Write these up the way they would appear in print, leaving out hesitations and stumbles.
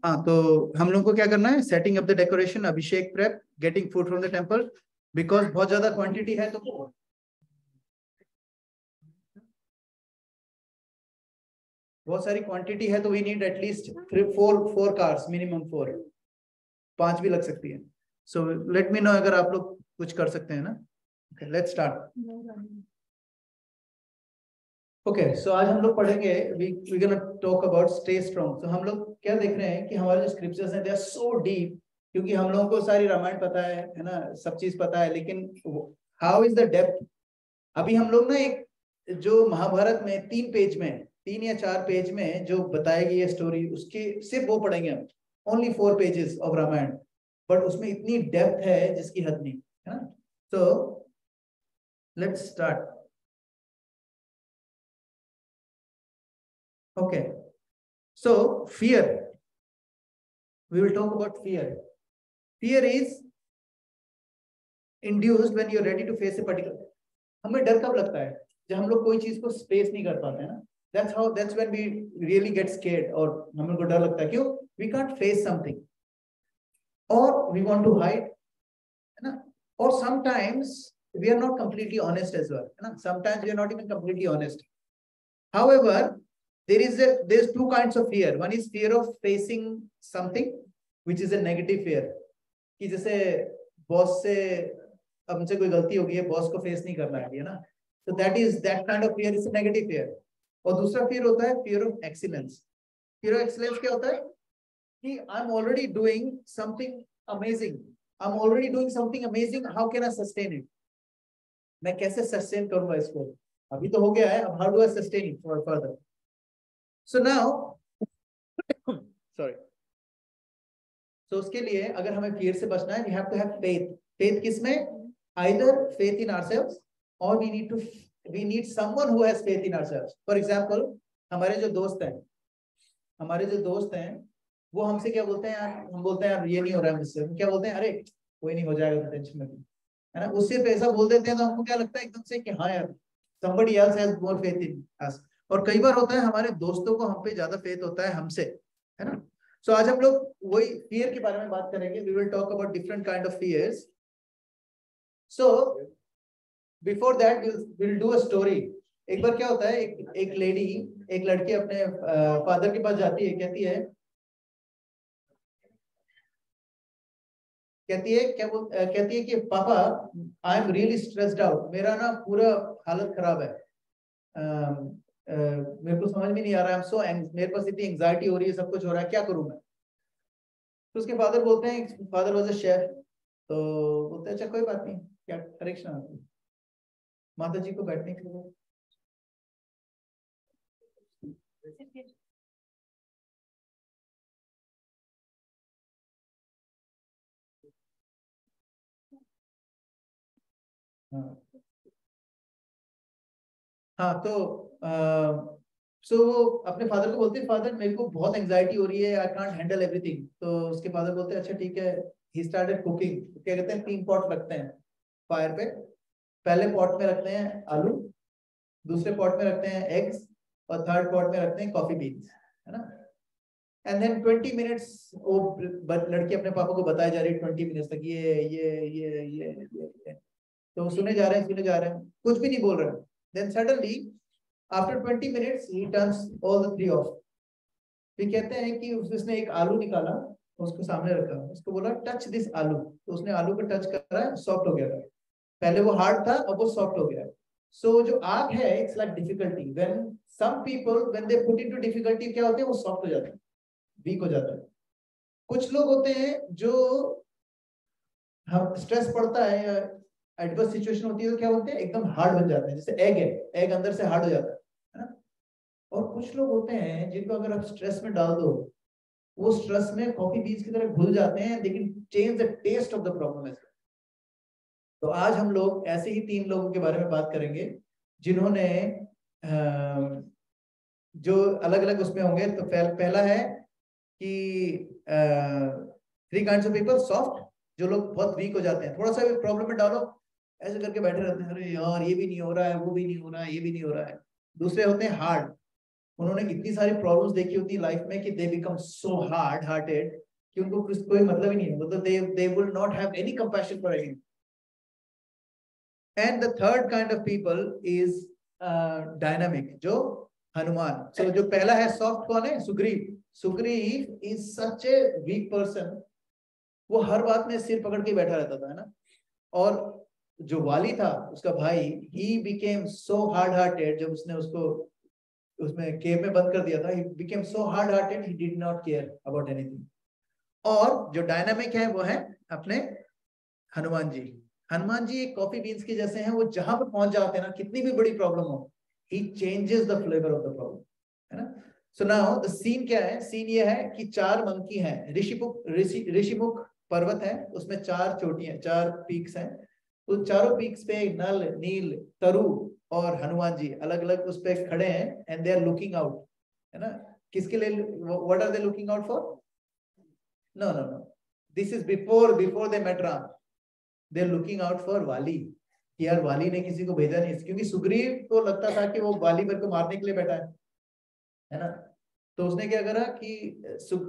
हाँ, तो हम लोग को क्या करना है, setting up the decoration, Abhishek prep, getting food from the temple, because बहुत ज्यादा क्वांटिटी है, तो बहुत सारी क्वांटिटी है, तो we need at least 4 cars minimum, 5 भी लग सकती है। सो लेट मी नो अगर आप लोग कुछ कर सकते हैं ना। Let's start. ओके, सो आज हम लोग पढ़ेंगे, we gonna talk about stay strong. तो हम लोग क्या देख रहे हैं कि हमारे जो स्क्रिप्चर्स हैं दे आर सो डीप, क्योंकि हम लोगों को सारी रामायण पता है ना, सब चीज पता है, लेकिन हाउ इज द डेप्थ। अभी हम लोग ना एक जो महाभारत में 3 या 4 पेज में जो बताएगी ये स्टोरी, उसके सिर्फ वो पढ़ेंगे हम, only 4 pages of Ramayan, but उसमें इतनी डेप्थ है जिसकी हद नहीं है ना। तो let's start. Okay, so fear. We will talk about fear. Fear is induced when you are ready to face a particular. हमें डर कब लगता है? जब हम लोग कोई चीज को स्पेस नहीं कर पाते हैं ना. That's when we really get scared, और हम लोग को डर लगता है. क्यों? We can't face something, or we want to hide, है ना? Or sometimes we are not completely honest as well, है ना? Sometimes we are not even completely honest. However, there's 2 kinds of fear. One is fear of facing something, which is a negative fear. कि जैसे boss से अब मुझसे कोई गलती हो गई है, बॉस को फेस नहीं करना है ना, तो that kind of fear is a negative fear. और दूसरा fear होता है fear of excellence. Fear of excellence क्या होता है कि I'm already doing something amazing. How can I sustain it? मैं कैसे sustain करूंगा इसको? अभी तो हो गया है, अब how do I sustain it further? So now, sorry. So उसके लिए अगर हमें fear से बचना है, we have to have faith. Faith किसमें? Either faith in ourselves, or we need someone who has faith in ourselves. For example, हमारे जो दोस्त हैं, वो हमसे क्या बोलते हैं यार, हम बोलते हैं यार ये नहीं हो रहा है मुझसे, क्या बोलते हैं, अरे कोई नहीं, हो जाएगा, तो टेंशन मत, है ना? उससे पैसा बोल देते हैं, तो हमको क्या लगता है एकदम से कि हाँ यार, somebody else has more faith in us. और कई बार होता है हमारे दोस्तों को हम पे ज्यादा फेथ होता है हमसे, है ना? सो आज हम लोग वही फियर के बारे में बात करेंगे. We will talk about different kind of fears. So before that will do a story. एक बार क्या होता है, एक लड़की अपने फादर के पास जाती है, कहती है कि पापा, I am really stressed out, मेरा ना पूरा हालत खराब है, मेरे को समझ में नहीं आ रहा है, मेरे पास इतनी एंजाइटी हो रही है, सब कुछ हो रहा है, क्या करूं मैं? तो उसके फादर बोलते हैं, फादर वाज अ शेफ, तो बोलते हैं अच्छा कोई बात नहीं, क्या करेक्शन आती है, माता जी को बैठने के लिए. हाँ, तो सो वो अपने फादर को बोलते हैं, फादर मेरे को बहुत एंजाइटी हो रही है, आई कांट हैंडल एवरीथिंग. तो उसके फादर बोलते हैं अच्छा ठीक है. He started cooking. क्या कहते हैं, 3 पॉट रखते हैं फायर पे. पहले पॉट में रखते हैं आलू, दूसरे पॉट में रखते हैं एग्स, और थर्ड पॉट में रखते हैं कॉफी बीन्स, है ना? एंड देन 20 मिनट्स वो लड़की अपने पापा को बताई जा रही है, 20 मिनट्स तक ये. तो सुने जा रहे हैं, कुछ भी नहीं बोल रहे. देन सडनली आफ्टर 20 मिनट्स ही टर्न्स ऑल द 3 ऑफ. फिर कहते हैं कि उसने एक आलू निकाला, उसको सामने रखा, उसको बोला टच दिस आलू. तो उसने आलू को टच करा, सॉफ्ट हो गया था. पहले वो हार्ड था, अब वो सॉफ्ट हो गया. सो जो आग है, it's like difficulty. When some people when they put into difficulty, क्या होते हैं, वो सॉफ्ट हो जाते हैं, वीक हो जाता है. कुछ लोग होते हैं जो हम स्ट्रेस पड़ता है या एडवर्स सिचुएशन होती है, तो क्या होते हैं, एकदम हार्ड बन जाते हैं. जैसे एग है, एग अंदर से हार्ड हो जाता है ना? और कुछ लोग होते हैं जिनको अगर आप स्ट्रेस में डाल दो, वो स्ट्रेस में कॉफी बीन्स की तरह घुल जाते हैं, लेकिन change the taste of the problem as. तो आज हम लोग ऐसे ही 3 लोगों के बारे में बात करेंगे जिन्होंने जो अलग अलग उसमें होंगे. तो पहला है कि 3 काइंड्स ऑफ पीपल. सॉफ्ट, जो लोग बहुत वीक हो जाते हैं, थोड़ा सा भी प्रॉब्लम में डालो ऐसे करके बैठे रहते हैं, अरे यार ये भी नहीं हो रहा है, वो भी नहीं हो रहा है, ये भी नहीं हो रहा है. दूसरे होते हैं हार्ड, उन्होंने इतनी सारी प्रॉब्लम्स देखी होती है लाइफ में कि they become so hard hearted कि उनको कोई मतलब ही नहीं है, मतलब they will not have any compassion for anyone. And the third kind of people is dynamic, जो हनुमान. सो जो पहला है सॉफ्ट, कौन है? Sugriv. Sugriv is such a weak person, वो हर बात में सिर पकड़ के बैठा रहता था, है ना. और जो वाली था उसका भाई, he became so hard hearted, जब उसने उसको उसमें केव में बंद कर दिया था, he became so hard hearted, he did not care about anything. और जो डायनामिक है वो है अपने हनुमान जी. हनुमान जी एक कॉफी बीन्स के जैसे हैं, वो जहां पर पहुंच जाते हैं ना, कितनी भी बड़ी प्रॉब्लम हो, he changes the flavor of the problem, है ना. So now the scene क्या है? सीन ये है कि 4 मंकी हैं. ऋषिमुख पर्वत है, उसमें 4 चोटियां, 4 पीक्स हैं. उन चारों पीक्स पे नल, नील, तरु और हनुमान जी अलग अलग उस पे खड़े हैं. And they are looking out, है ना. किसके लिए? What are they looking out for? No no no, this is before they met Ram. They are looking out for Vali. यार वाली ने किसी को भेजा नहीं, क्योंकि सुग्रीव को लगता था कि वो वाली मेरे को मारने के लिए बैठा है ना. तो उसने क्या करा कि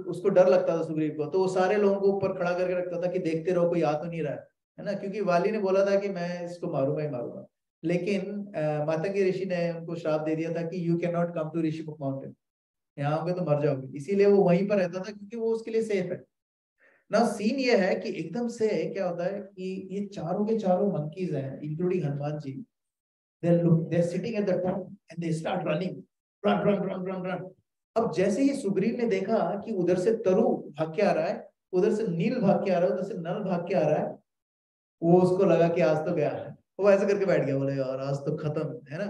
उसको डर लगता था सुग्रीव को, तो वो सारे लोगों को ऊपर खड़ा करके रखता था कि देखते रहो कोई आ तो नहीं रहा है ना. क्योंकि वाली ने बोला था कि मैं इसको मारूंगा ही मारूंगा. लेकिन मातंगी ऋषि ने उनको श्राप दे दिया था कि you can not come to Rishimukh mountain, यहाँ आओगे तो मर जाओगे. इसीलिए वो वहीं पर रहता था, क्योंकि वो उसके लिए सेफ है ना. सीन ये है कि एकदम से क्या होता है कि ये चारों के चारों मंकीज हैं, including Hanuman ji, they're sitting at the top and they start running, run. अब जैसे ही सुग्रीव ने देखा कि उधर से तरु भाग के आ रहा है, उधर से नील भाग के आ रहा है, उधर से नल भाग के आ रहा है, वो उसको लगा कि आज तो गया है. वो ऐसे करके बैठ गया, बोले यार आज तो खत्म, है ना.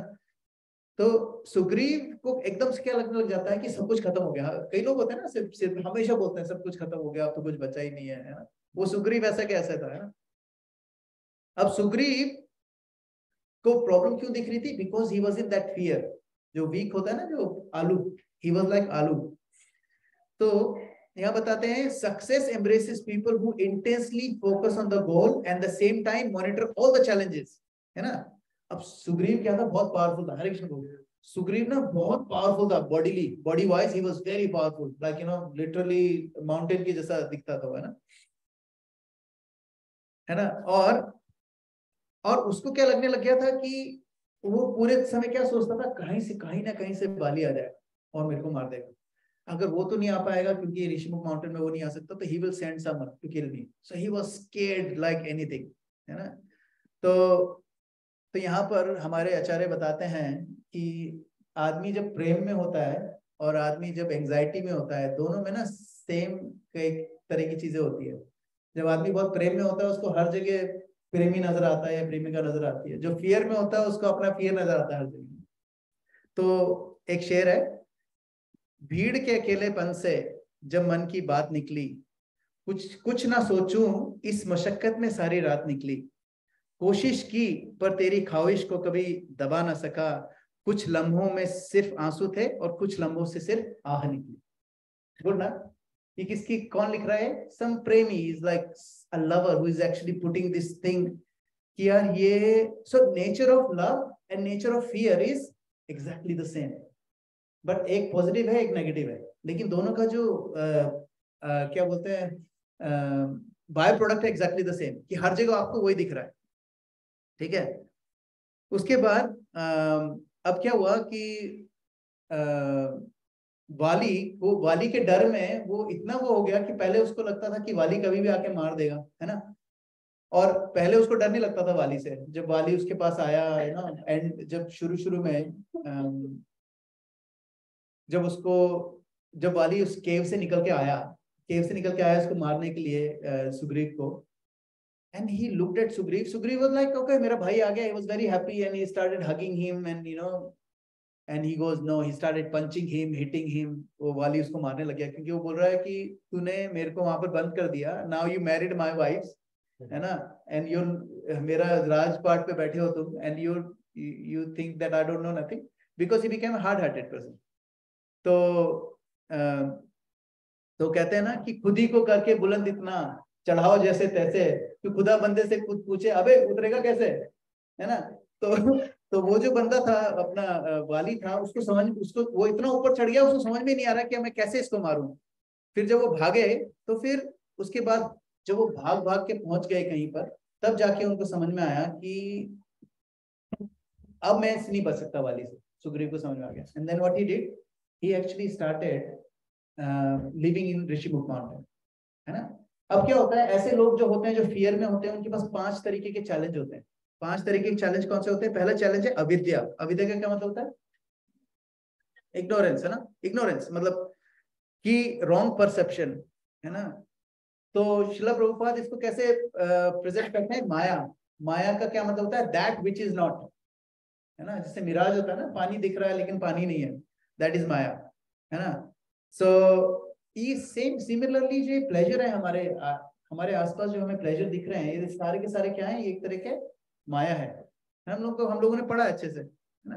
तो सुग्रीव को एकदम से क्या लगने लग जाता है कि सब कुछ खत्म हो गया. कई लोग होते हैं ना, सिर्फ सिर्फ हमेशा बोलते हैं सब कुछ खत्म हो गया, अब तो कुछ बचा ही नहीं है ना. वो सुग्रीव ऐसा कैसा था, है ना. अब सुग्रीव को प्रॉब्लम क्यों दिख रही थी? Because he was in that fear. जो वीक होता है ना, जो आलू, ही वॉज लाइक आलू. तो यहाँ बताते हैं success embraces people who intensely focus on the goal and the same time monitor all the challenges, है ना. अब सुग्रीव क्या था? बहुत पावरफुल था. हरे कृष्ण को सुग्रीव ना बहुत पावरफुल था. Body wise he was very powerful, like literally mountain की जैसा दिखता था, है ना, है ना. और उसको क्या लगने लग गया था कि वो पूरे समय क्या सोचता था, कहीं ना कहीं से बाली आ जाएगा और मेरे को मार देगा. अगर वो तो नहीं आ पाएगा क्योंकि ऋषिमुख माउंटेन में वो नहीं आ सकता, तो he will send someone to kill me. So he was scared like anything, है ना. तो यहाँ पर हमारे आचार्य बताते हैं कि आदमी जब प्रेम में होता है और आदमी जब एंजाइटी में होता है, दोनों में ना सेम एक तरह की चीजें होती है. जब आदमी बहुत प्रेम में होता है, उसको हर जगह प्रेमी नजर आता है या प्रेमिका नजर आती है. जो फियर में होता है, उसको अपना फियर नजर आता है हर जगह. तो एक शेर है, भीड़ के अकेलेपन से जब मन की बात निकली, कुछ कुछ ना सोचूं इस मशक्कत में सारी रात निकली. कोशिश की पर तेरी ख्वाहिश को कभी दबा ना सका. कुछ लम्हों में सिर्फ आंसू थे और कुछ लम्हों से सिर्फ आह निकली. गुड ना. ये किसकी, कौन लिख रहा है? सम प्रेमी is like a lover who is actually putting this thing कि यार ये. So nature of love and nature of fear is exactly the same, but एक पॉजिटिव है एक नेगेटिव है. लेकिन दोनों का जो क्या बोलते हैं बाय प्रोडक्ट है एग्जैक्टली द सेम, कि हर जगह आपको वही दिख रहा है. ठीक है. उसके बाद अब क्या हुआ कि वाली के डर में वो इतना वो हो गया कि पहले उसको लगता था कि वाली कभी भी आके मार देगा, है ना. और पहले उसको डर नहीं लगता था वाली से. जब वाली उसके पास आया, है ना, एंड जब शुरू में जब वाली उस केव से निकल के आया उसको मारने के लिए सुग्रीव को. And he looked at Sugriv. Sugriv was like, okay, मेरा भाई आ गया. He was very happy and he started hugging him and and he goes, no, he started punching him, hitting him. वो वाली उसको मारने लग गया, क्योंकि वो बोल रहा है कि तूने मेरे को वहां पर बंद कर दिया. Now you married my wife, है ना, and you मेरा राजपाट पे बैठे हो तुम, and you think that I don't know nothing, because he became a hard-hearted person. तो कहते हैं ना कि खुद ही को करके बुलंद इतना, चढ़ाओ जैसे तैसे. तो खुदा बंदे से खुद पूछे, अबे उतरेगा कैसे, है ना. तो वो जो बंदा था अपना वाली था, उसको वो इतना ऊपर चढ़ गया, उसको समझ में नहीं आ रहा कि मैं कैसे इसको मारूं। फिर जब वो भागे तो फिर उसके बाद जब वो भाग भाग के पहुंच गए कहीं पर, तब जाके उनको समझ में आया कि अब मैं नहीं बच सकता वाली से। सुग्रीव को समझ में आ गया, and then what he did, he actually started living in Rishimukh mountain, है ना। अब क्या होता है, ऐसे लोग जो होते हैं, जो फियर में होते हैं, उनके पास 5 तरीके के चैलेंज होते हैं। 5 तरीके के चैलेंज कौन से होते हैं? पहला चैलेंज है अविद्या। अविद्या का क्या मतलब होता है? इग्नोरेंस, है ना। इग्नोरेंस मतलब कि रॉन्ग परसेप्शन, है ना। तो शिला प्रभुपाद इसको कैसे प्रेजेंट करते हैं? माया। माया का क्या मतलब होता है? दैट विच इज नॉट, है ना। जिससे मिराज होता है ना, पानी दिख रहा है लेकिन पानी नहीं है, दैट इज माया, है ना। सो ये सेम सिमिलरली जो प्लेजर है हमारे आसपास, जो हमें प्लेजर दिख रहे हैं, ये सारे के सारे क्या है? ये एक तरह के माया है। हम लोगों ने पढ़ा अच्छे से, है ना।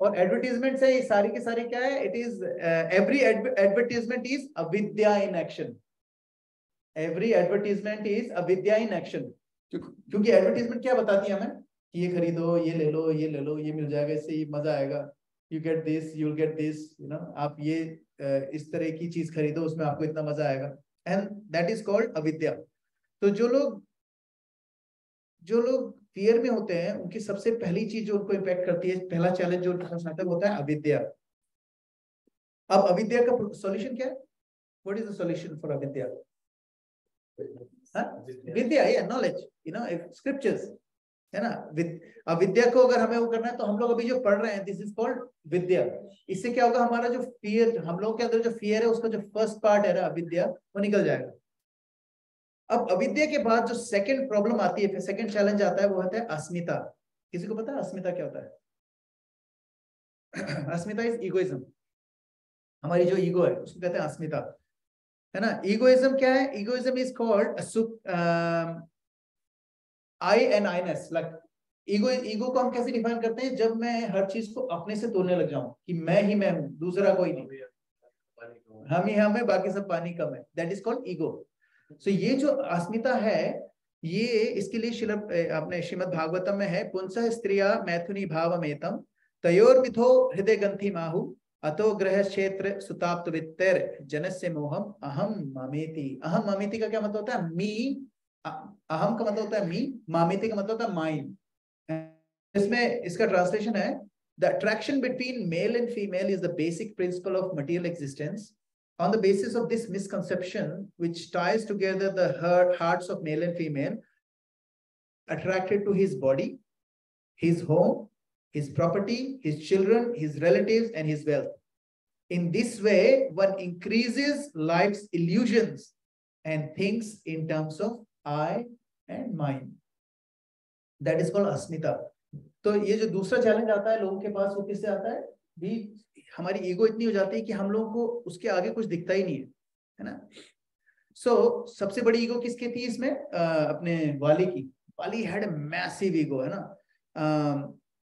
और एडवर्टीजमेंट से ये सारी के सारी क्या है? It is every advertisement is avidya in action. Every advertisement is avidya in action. क्योंकि एडवर्टीजमेंट क्या बताती है हमें कि ये खरीदो, ये ले लो, ये ले लो, ये मिल जाएगा, इससे ये मजा आएगा, you get this, you get this, you know, आप ये इस तरह की चीज खरीदो, उसमें आपको इतना मजा आएगा, एंड दैट इज कॉल्ड अविद्या। तो जो लोग फियर में होते हैं, उनकी सबसे पहली चीज जो उनको इम्पैक्ट करती है, पहला चैलेंज जो उनके पास आता है, वो होता है अविद्या। अब अविद्या का सॉल्यूशन क्या है? What is the solution for अविद्या? विद्या, या नॉलेज, यू नो, स्क्रिप्चर्स, है ना। अविद्या को अगर हमें वो करना है, तो हम लोग अभी जो पढ़ रहे हैं, दिस इज कॉल्ड विद्या। इससे क्या होगा? हमारा जो फियर, हम लोग के अंदर जो फियर है, उसका जो फर्स्ट पार्ट है ना, अविद्या, वो निकल जाएगा। अब अविद्या के बाद जो सेकंड प्रॉब्लम आती है, फिर सेकंड चैलेंज आता है, वो होता है अस्मिता। किसी को पता है अस्मिता क्या होता है? अस्मिता इज इगोइज्म। हमारी जो ईगो है, उसको कहते हैं अस्मिता, है ना। इगोइज्म क्या है? Egoism is called I and Iness, like ego को हम कैसे डिफाइन करते हैं? जब मैं हर चीज को अपने से तोड़ने लग जाऊं कि मैं ही मैं हूं, दूसरा कोई नहीं, हम ही हम है, बाकी सब पानी कम है, दैट इज कॉल्ड ईगो। सो ये जो अस्मिता है, ये इसके लिए अपने श्रीमद् भागवतम में है, पुंसः स्त्रिया मैथुनी भावमेतम तयोर्मिथो हृदय ग्रंथि माहु अतो ग्रह क्षेत्र सुताप्त वित्तर जनस्य मोहम अहम ममेति। अहम ममेति का क्या मतलब होता है? मी। अहम का मतलब होता है मी, मामेति का मतलब होता है माइंड। इसमें इसका ट्रांसलेशन है, the attraction between male and female is the basic principle of material existence. On the basis of this misconception, which ties together the hearts of male and female, attracted to his body, his home, his property, his children, his relatives, and his wealth. In this way, one increases life's illusions and thinks in terms of I and mine. That is called asmita. तो ये जो दूसरा challenge आता है लोगों के पास, वो किससे आता है? भी हमारी ईगो इतनी हो जाती है कि हम लोगों को उसके आगे कुछ दिखता ही नहीं है ना। सो सबसे बड़ी ईगो किसकी थी इसमें? अपने वाली की। वाली हैड मैसिव ईगो, है ना।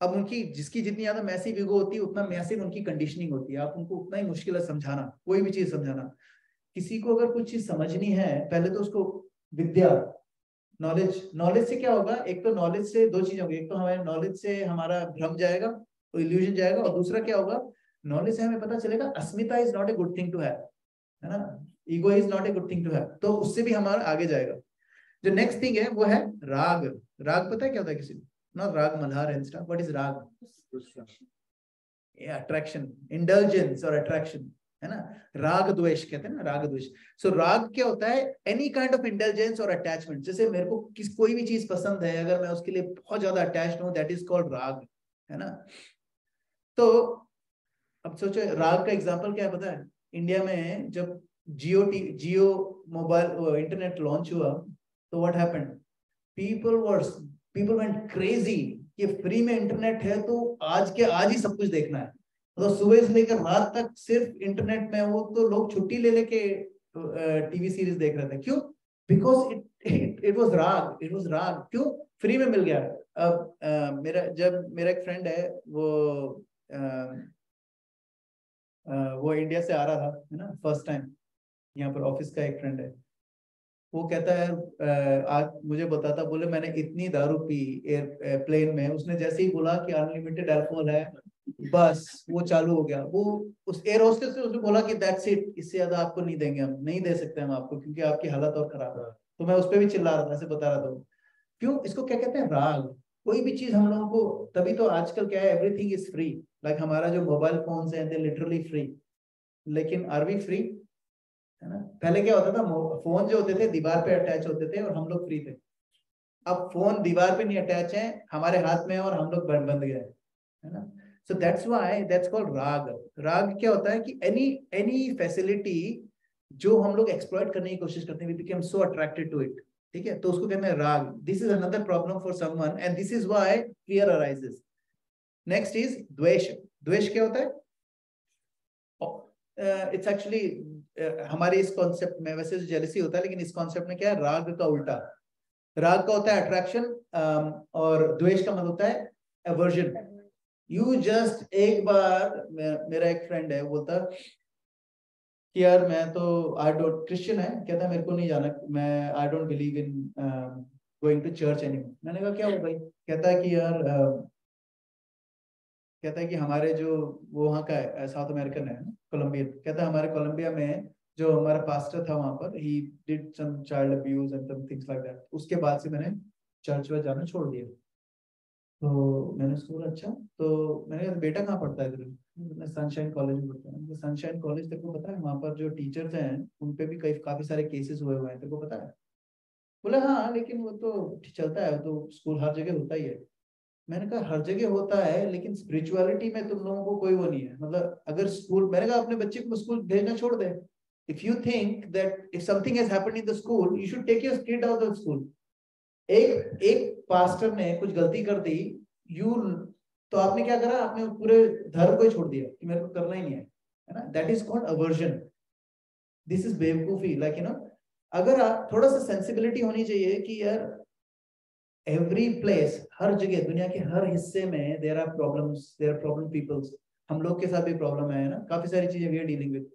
अब उनकी जिसकी जितनी ज्यादा मैसिव ईगो होती है, उतना मैसिव उनकी कंडीशनिंग होती है। आप उनको उतना ही मुश्किल है समझाना, कोई भी चीज समझाना। किसी को अगर कुछ चीज समझनी है, पहले तो उसको विद्या, नॉलेज से क्या होगा? एक तो नॉलेज से दो चीजें होंगी, एक तो हमारे नॉलेज से हमारा भ्रम जाएगा, तो इल्यूजन जाएगा, और दूसरा क्या होगा? नॉलेज से हमें पता चलेगा asmita is not a good thing to have, है ना। Ego is not a good thing to have, तो उससे भी हमारा आगे जाएगा। जो नेक्स्ट थिंग है वो है राग। राग पता है क्या होता है किसी को? नॉट राग Malhar and stuff, what is राग? अट्रैक्शन, इंडल्जेंस और अट्रैक्शन, है ना। राग द्वेष कहते हैं ना, राग द्वेष। सो राग क्या होता है? एनी काइंड ऑफ इंटेलिजेंस और अटैचमेंट। जैसे मेरे को कोई भी चीज पसंद है, अगर मैं उसके लिए बहुत ज्यादा अटैच्ड हूं, दैट इज कॉल्ड राग, है ना। तो अब सोचो राग का एग्जांपल क्या है पता है? इंडिया में जब जियो मोबाइल इंटरनेट लॉन्च हुआ, तो what happened? People went crazy कि फ्री में इंटरनेट है, तो आज के आज ही सब कुछ देखना है। तो सुबह से लेकर रात तक सिर्फ इंटरनेट में, वो तो लोग छुट्टी ले लेके टीवी सीरीज देख रहे थे। क्यों? बिकॉज इट वाज राग, इट वाज राग। क्यों? फ्री में मिल गया। अब मेरा एक फ्रेंड है, वो इंडिया से आ रहा था, है ना, फर्स्ट टाइम। यहाँ पर ऑफिस का एक फ्रेंड है, वो कहता है आज मुझे बताता, बोले मैंने इतनी दारू पी प्लेन में, उसने जैसे ही बोला कि अनलिमिटेड अल्कोहल है, बस वो चालू हो गया। वो उस एयर होस्टेस से उसने बोला कि दैट्स इट, इससे ज्यादा आपको नहीं देंगे, हम नहीं दे सकते हम आपको, क्योंकि आपकी हालत और खराब है। तो मैं उस पर भी चिल्ला रहा था, ऐसे बता रहा था। क्यों? इसको क्या कहते हैं? राग। कोई भी चीज हम लोगों को, तभी तो आजकल क्या है, एवरीथिंग इज फ्री। लाइक हमारा जो मोबाइल फोन है, दे लिटरली फ्री, लेकिन आर वी फ्री? है ना? पहले क्या होता था, फोन जो होते थे दीवार पे अटैच होते थे और हम लोग फ्री थे। अब फोन दीवार पे नहीं अटैच है, हमारे हाथ में, और हम लोग बंद गए, है ना? So that's why that's called राग। राग क्या होता है कि एनी एनी फैसिलिटी जो हम लोग एक्सप्लॉइट करने की कोशिश करते हैं, we become so attracted to it. ठीक है, तो उसको कहते हैं राग। This is another problem for someone, and this is why fear arises. Next is द्वेष। द्वेष क्या होता है? इट्स एक्चुअली हमारे इस कॉन्सेप्ट में वैसे जेलसी होता है, लेकिन इस कॉन्सेप्ट में क्या है, राग का उल्टा। राग का होता है अट्रैक्शन, और द्वेष का मतलब होता है एवर्जन। यू जस्ट एक बार, मेरा एक फ्रेंड है, वो बोलता कि यार मैं तो आई डोंट, क्रिश्चियन है, कहता मेरे को नहीं जाना, मैं I don't believe in going to church anymore. मैंने कहा क्या हो भाई? कहता है कि यार कहता है कि हमारे जो वो वहाँ का है, साउथ अमेरिकन है, कोलंबियन, कहता है हमारे कोलंबिया में जो हमारा पास्टर था वहां पर, he did some child abuse and some things like that. उसके बाद से मैंने चर्च में जाना छोड़ दिया। तो मैंने उसको बोला अच्छा, तो मैंने कहा बेटा कहाँ पढ़ता है तेरे? सनशाइन कॉलेज में पढ़ता है। सनशाइन कॉलेज तेरे को पता है, वहाँ पर जो टीचर्स हैं उन पे भी कई काफी सारे केसेस हुए हुए हैं, तेरे को पता है? बोला हाँ, लेकिन वो तो चलता है, तो स्कूल हर जगह होता ही है। मैंने कहा हर जगह होता है, लेकिन स्पिरिचुअलिटी में तुम लोगों को कोई वो नहीं है। मतलब अगर स्कूल, मैंने कहा अपने बच्चे को स्कूल भेजना छोड़ दे। If you think that if something has happened in the school, you should take your kid out of school. एक एक पास्टर ने कुछ गलती कर दी, यू, तो आपने क्या करा? आपने पूरे धर्म को ही छोड़ दिया कि मेरे को करना ही नहीं है ना? That is called aversion. This is बेवकूफी। लाइक अगर आप थोड़ा सा सेंसिबिलिटी होनी चाहिए कि यार एवरी प्लेस, हर जगह, दुनिया के हर हिस्से में there are problems, there are problem peoples. हम लोग के साथ भी प्रॉब्लम है ना, काफी सारी चीजें वी आर डीलिंग विद।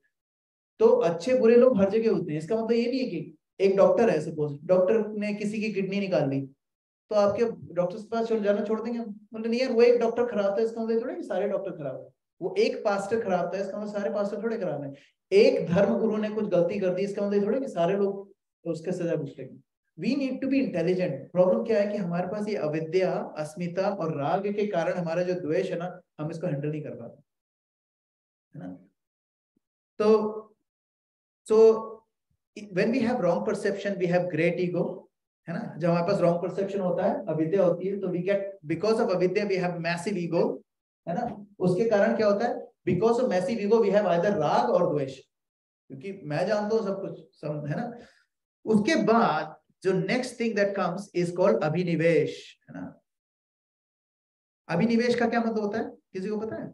तो अच्छे बुरे लोग हर जगह होते हैं। इसका मतलब ये नहीं है कि एक डॉक्टर है, सपोज डॉक्टर ने किसी की किडनी निकाल ली, तो आपके डॉक्टर के पास जाना छोड़ देंगे हम? मतलब नहीं यार, वो एक डॉक्टर खराब था, इसका मतलब थोड़ा कि सारे डॉक्टर खराब है। वो एक पास्टर खराब था, इसका मतलब सारे पास्टर थोड़े खराब है। एक धर्म गुरु ने कुछ गलती कर दी, इसका मतलब थोड़ा कि सारे लोग उसके सजा भुगतेंगे। We need to be intelligent. Problem क्या है कि हमारे पास ये अविद्या, अस्मिता और राग के कारण हमारा जो द्वेष है ना, हम इसको हैंडल नहीं कर पाते, है ना? तो so when we have wrong perception, we have great ego, है ना? जब हमारे पास रॉन्ग परसेप्शन होता है, अविद्या होती है, तो वी गेट, बिकॉज ऑफ अविद्या वी हैव मैसिव ईगो, है ना? उसके कारण क्या होता है? Because of massive ego we have either राग और द्वेष, क्योंकि मैं जानता हूँ सब कुछ, सब, है ना? उसके बाद जो next thing that comes is called abhinivesha, है ना? अभिनिवेश का क्या मतलब होता है, किसी को पता है?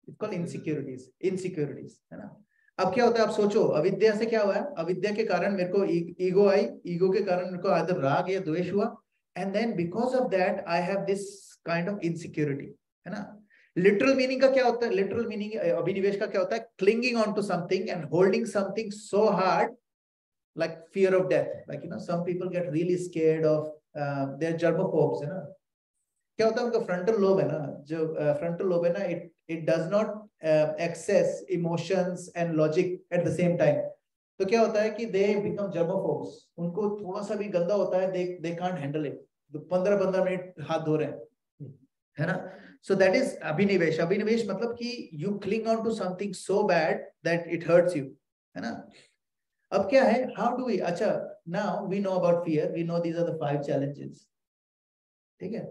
It's called insecurities. इनसिक्योरिटीज, है ना? अब क्या होता है, आप सोचो, अविद्या से क्या हुआ है? अविद्या के कारण मेरे को ईगो आई, ईगो के कारण मेरे को आदर राग या द्वेष हुआ, and then because of that I have this kind of insecurity, है ना? लिटरल मीनिंग का क्या होता है? लिटरल मीनिंग अभिनिवेश का क्या होता है? Clinging on to something and holding something so hard, like fear of death. Like some people get really scared of their germophobes, है ना? क्या होता है उनका फ्रंटल लोब है ना, जो फ्रंटल लोब है ना, it does not access emotions and logic at the same time. तो क्या होता है कि दे बिकम जर्मोफोब्स। उनको थोड़ा सा भी गंदा होता है, दे कांट हैंडल इट। तो 15-15 मिनट हाथ धो रहे हैं, है ना? सो दैट इज अभिनिवेश। अभिनिवेश मतलब कि you cling on to something so bad that it hurts you, है ना? अब क्या है, हाउ डू वी, अच्छा, now we know about fear, we know these are the 5 challenges, ठीक है?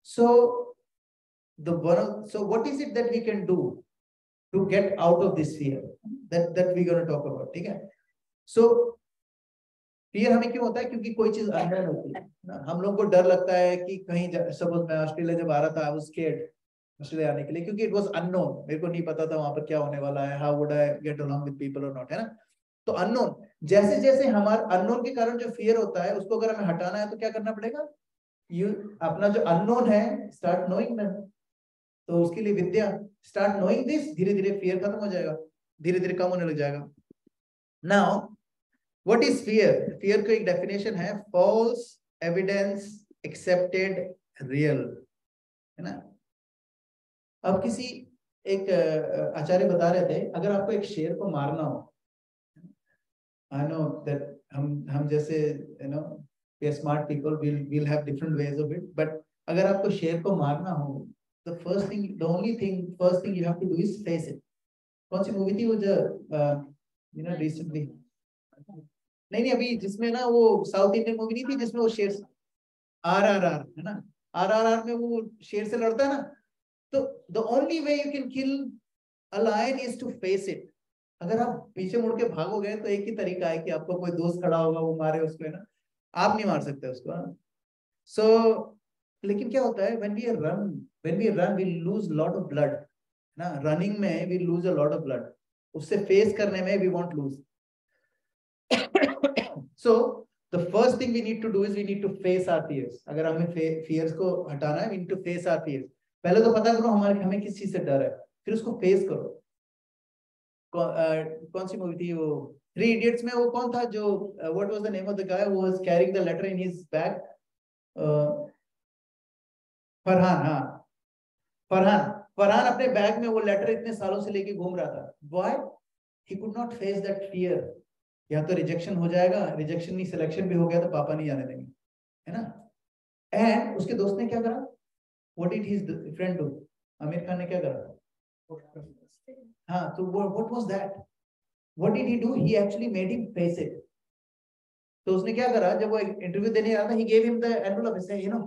सो so what is it that we can do to get out of this fear, that we're going to talk about, ठीक है? So fear हमें क्यों होता है? क्योंकि कोई चीज अननोन होती है ना। हम लोगों को डर लगता है कि कहीं, सपोज मैं ऑस्ट्रेलिया जब आ रहा था, आई वाज स्केयर्ड ऑस्ट्रेलिया आने के लिए, क्योंकि इट वाज अननोन, मेरे को नहीं पता था वहां पर क्या होने वाला है, how would I get along with people और नॉट, है ना? तो अननोन, जैसे जैसे हमारा अननोन के कारण जो फियर होता है, उसको अगर हमें हटाना है तो क्या करना पड़ेगा? यू अपना जो अननोन है, स्टार्ट नोइंग देम। तो उसके लिए विद्या, स्टार्ट नोइंग दिस, धीरे धीरे फियर खत्म हो जाएगा, धीरे धीरे कम होने लग जाएगा। Now what is fear? Fear का एक डेफिनेशन है फॉल्स एविडेंस एक्सेप्टेड रियल, है ना। अब किसी एक आचार्य बता रहे थे, अगर आपको एक शेर को मारना हो, आई नो दैट हम जैसे you know we are smart people, we'll have different ways of it, but अगर आपको शेर को मारना हो, the first thing you have to do is face it. कौन सी मूवी थी वो जो रिसेंटली, नहीं अभी जिसमें ना वो साउथ इंडियन मूवी नहीं थी जिसमें वो शेर, RRR है ना, RRR में वो शेर से लड़ता है ना, तो the only way you can kill a lion is to face it. अगर आप पीछे मुड़ के भागोगे तो एक ही तरीका है कि आपको कोई दोस्त खड़ा होगा वो मारे उसको, है ना, आप नहीं मार सकते उसको। सो लेकिन क्या होता है when we run we lose lot of blood, ना, रनिंग में we lose a lot of blood, उससे फेस करने में we won't lose. So the first thing we need to do is we need to face our fears. अगर हमें fears को हटाना है, we need to face our fears. पहले तो पता करो हमें किस चीज से डर है, फिर उसको फेस करो। कौन सी मूवी थी वो, 3 Idiots में वो कौन था जो what was the name of the guy who was carrying the letter in his bag? Farhan, हाँ फरहान अपने बैग में वो लेटर इतने सालों से लेके घूम रहा था। Why? He could not face that fear. या तो रिजेक्शन हो जाएगा, रिजेक्शन नहीं सिलेक्शन भी हो गया तो पापा नहीं जाने देंगे, है ना। एंड उसके दोस्त ने क्या करा? What did his friend do? Aamir Khan ने क्या करा? हाँ, तो what was that? What did he do? He actually made him face it. तो उसने क्या करा, जब वो इंटरव्यू देने आया था, he gave him the envelope and said, you know,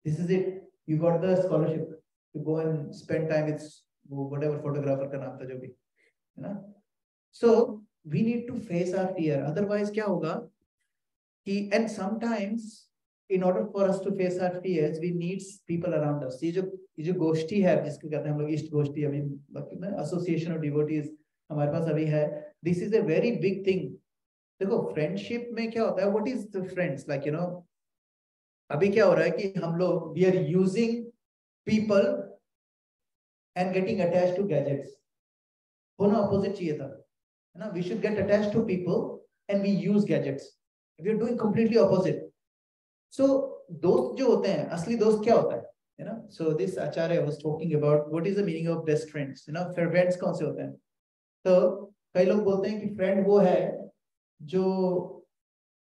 this is it. You got the scholarship to go and spend time with whatever photographer का नाम था जो भी, है ना। So we need to face our fear. Otherwise क्या होगा कि, and sometimes in order for us to face our fears, we need people around us. ये जो गोष्ठी है जिसको कहते हैं हम लोग इष्ट गोष्ठी, अभी एसोसिएशन ऑफ डिवोटीज हमारे पास अभी है, this is a very big thing. देखो फ्रेंडशिप में क्या होता है, what is the friends like, you know, अभी क्या हो रहा है कि हम लोग we are using people and getting attached to gadgets. होना अपोजिट चाहिए था, है ना। We should get attached to people and we use gadgets. We are doing completely opposite. So दोस्त जो होते हैं, असली दोस्त क्या होता है, you know, so this acharya was talking about what is the meaning of best friends, you know, friends कौन से होते हैं। तो कई लोग बोलते हैं कि फ्रेंड वो है जो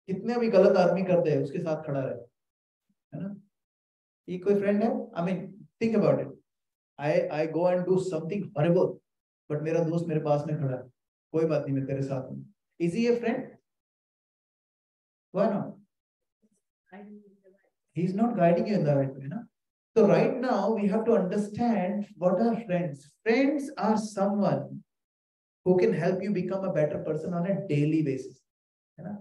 कितने भी गलत आदमी करते हैं उसके साथ खड़ा रहे, है ना। ये कोई फ्रेंड है? I mean think about it, I go and do something horrible but मेरा दोस्त मेरे पास में खड़ा है, कोई बात नहीं मैं तेरे साथ हूँ। Is he a friend? Why not? He is not guiding you in the right way, na? So right now we have to understand what are friends. Friends are someone who can help you become a better person on a daily basis, है ना।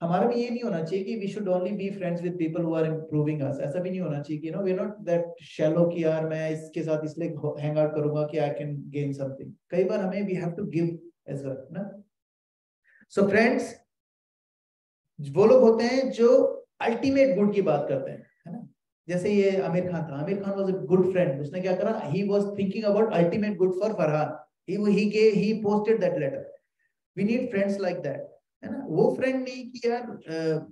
हमारा भी ये नहीं होना चाहिए कि we should only be friends with people who are improving us. ऐसा भी नहीं होना चाहिए कि, you know, we're not that shallow कि यार मैं इसके साथ इसलिए hang out करूँगा कि I can gain something. कई बार हमें we have to give as well, ना। So friends वो लोग होते हैं जो अल्टीमेट गुड की बात करते हैं, है ना। जैसे ये आमिर खान था, Aamir Khan was a good friend. उसने क्या करा, he was thinking about ultimate good for Farhan, he posted that letter. We need friends like that, है ना। वो फ्रेंड नहीं कि यार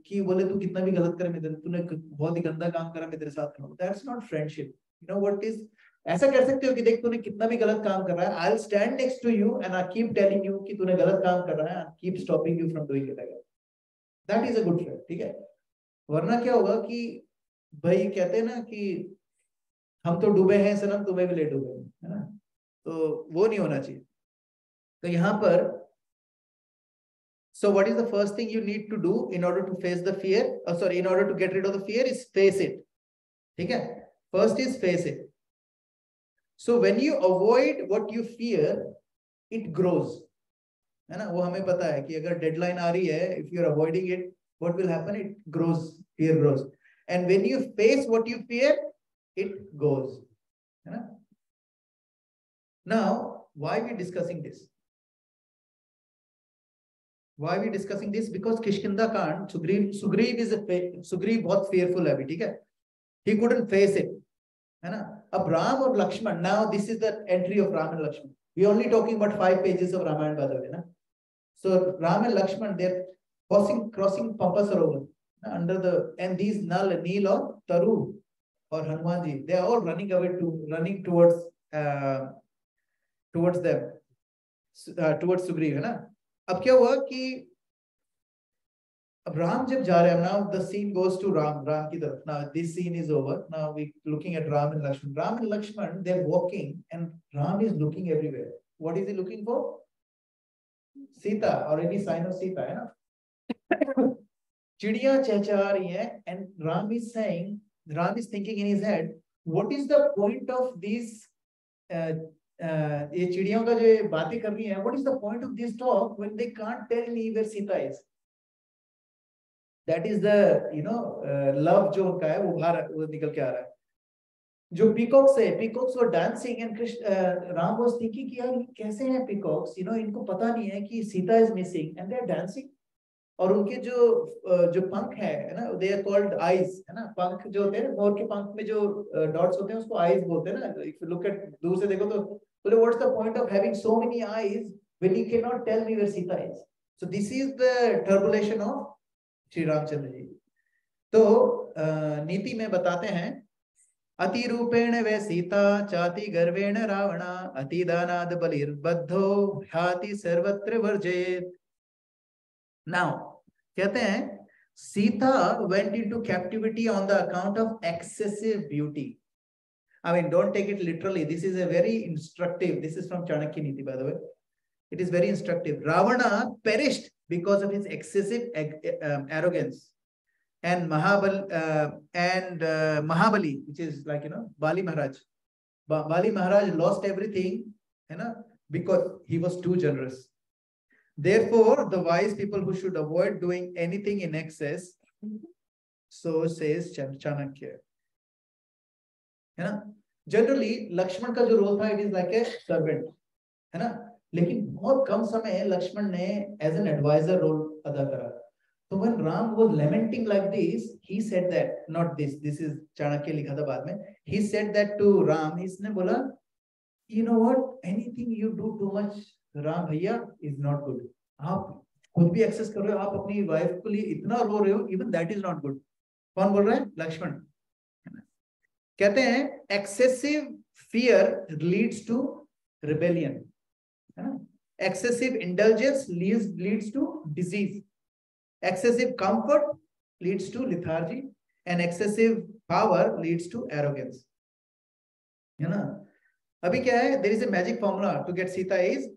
कि बोले तू कितना भी गलत करे, मैं तूने बहुत ही गंदा काम करा मैं तेरे साथ खड़ा हूं। That's not friendship, you know what is. ऐसा कर सकते हो कि देख तूने कितना भी गलत काम कर रहा है, I will stand next to you and I keep telling you कि तूने गलत काम कर रहा है, I keep stopping you from doing it again. That is a good friend, ठीक है। वरना क्या होगा कि भाई कहते हैं ना कि हम तो डूबे हैं सनम, तुम्हें भी ले डूबे, है ना। तो वो नहीं होना चाहिए। तो यहाँ पर so what is the first thing you need to do in order to face the fear, in order to get rid of the fear is face it, ठीक है। first is face it. so when you avoid what you fear it grows, है ना। वो हमें पता है कि अगर डेडलाइन आ रही है, if you are avoiding it, what will happen? It grows, fear grows. And when you face what you fear, it goes, है ना। Now why we discussing this? Why we discussing this? Because Kishkinda Kand, Sugriv बहुत fearful है अभी, ठीक है। He couldn't face it, है ना। अब राम और Lakshman, now this is the entry of Ram and Lakshman. We only talking about 5 pages of Ramayana by the way, ना। So Ram and Lakshman, they're crossing Pampa Sarovar under the, and these Neel or Taru or Hanumanji, they are all running towards them, towards Sugriv, है ना. अब क्या हुआ कि अब राम जब जा रहे हैं, now the scene goes to Ram की तरफ. Now this scene is over. Now we looking at Ram and Lakshman. They're walking and Ram is looking everywhere. What is he looking for? Sita, or any sign of Sita, है ना. चिड़िया चहचहा रही है, and Ram is thinking in his head, what is the point of these ये चिड़ियों का जो बातें कर रही है, what is the point of this talk when they can't tell me where Sita is? That is the love जो उनका है वो निकल के आ रहा है. जो peacocks were dancing and Ram was thinking कि यार कैसे हैं peacocks, इनको पता नहीं है कि Sita is missing and they are dancing. और उनके जो पंख है ना, they are called eyes, है ना. पंख जो होते हैं मोर के पंख में जो डॉट्स होते हैं उसको eyes बोलते हैं ना. If you look at दूर से देखो तो बोले what's the point of having so many eyes when you cannot tell me where Sita is? So this is the turbulation of Shri Ramchandra ji. तो नीति में बताते हैं, अति रूपेण वे सीता चाति गर्वेण रावणा अति दानाद बलिर्बद्धो ह्याति सर्वत्र वर्जेत. Now कहते हैं Sita went into captivity on the account of excessive beauty. I mean, don't take it literally. This is a very instructive. This is from Chanakya Niti, by the way. It is very instructive. Ravana perished because of his excessive arrogance, and Mahabali, which is like Bali Maharaj. Bali Maharaj lost everything, because he was too generous. Therefore, the wise people who should avoid doing anything in excess, so says Chanakya. Generally, Lakshman का जो role था, it is like a servant, है ना. लेकिन बहुत कम समय लक्ष्मण ने as an advisor role अदा करा. So when Ram was lamenting like this, he said that, not this is Chanakya लिखा था बाद में. He said that to Ram. इसने बोला, you know what, anything you do too much, Ram भैया, is not good. आप खुद भी एक्सेस कर रहे हो, आप अपनी वाइफ के लिए इतना रो रहे हो, even that is not good. कौन बोल रहा है? लक्ष्मण. कहते हैं excessive fear leads to rebellion. Excessive indulgence leads to disease. Excessive comfort leads to lethargy, and excessive power leads to arrogance. है ना. अभी क्या है? There is a magic formula to get Sita is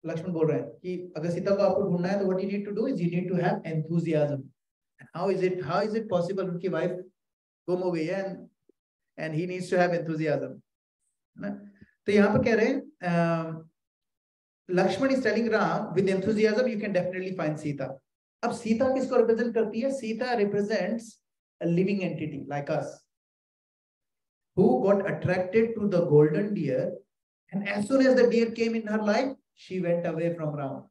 Lakshman बोल रहे हैं कि अगर सीता को आपको ढूंढना है तो what you need to do is you need to have enthusiasm. How is it possible? उनकी वाइफ गुम हो गई है and he needs to have enthusiasm. है ना. तो यहाँ पर कह रहे हैं Lakshman is telling Ram, with enthusiasm you can definitely find Sita. अब सीता किसको represent करती है? Sita represents a living entity like us, who got attracted to the golden deer, and as soon as the deer came in her life, she went away from Ram.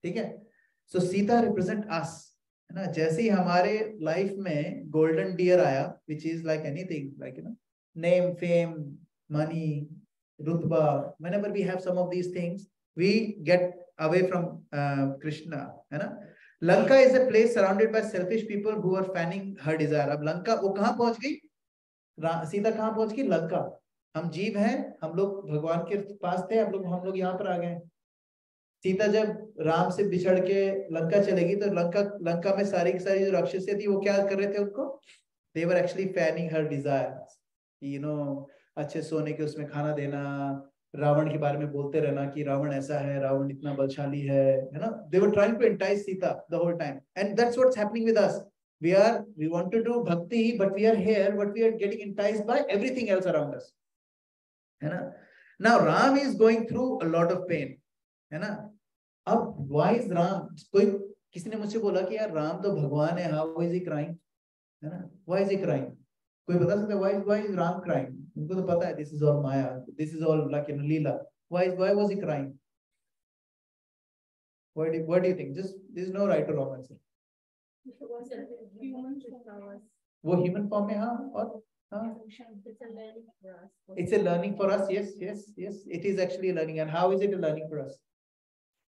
ठीक है? So Sita represent us. है ना. जैसे ही हमारे life में golden deer आया, which is like anything, like name, fame, money, rutba. Whenever we have some of these things, we get away from Krishna. है ना. Lanka is a place surrounded by selfish people who are fanning her desire. अब लंका वो कहाँ पहुंच गई? सीता कहाँ पहुंच गई? लंका. हम जीव हैं, हम लोग भगवान के पास थे, हम लोग यहाँ पर आ गए. सीता जब राम से बिछड़ के लंका चलेगी तो लंका में सारी की सारी जो राक्षसी थी वो क्या कर रहे थे उनको? They were actually fanning her desires. अच्छे सोने के उसमें खाना देना, रावण के बारे में बोलते रहना कि रावण ऐसा है, रावण इतना बलशाली है ना. They were trying to entice Sita the whole time, and that's what's happening with us. We want to do bhakti, but we are here, but we are getting enticed by everything else around us. है ना. Now Ram is going through a lot of pain. है ना. अब why is Ram? किसी ने मुझसे बोला कि यार राम तो भगवान है, how is he crying? है ना. Why is he crying? कोई बता सकता है why is Ram crying? उनको तो पता है this is all Maya, this is all like Leela. Why was he crying? What do you think? Just there is no right or wrong answer. वो human form में हाँ और it's a learning for us. Yes. It is actually a learning. And how is it a learning for us?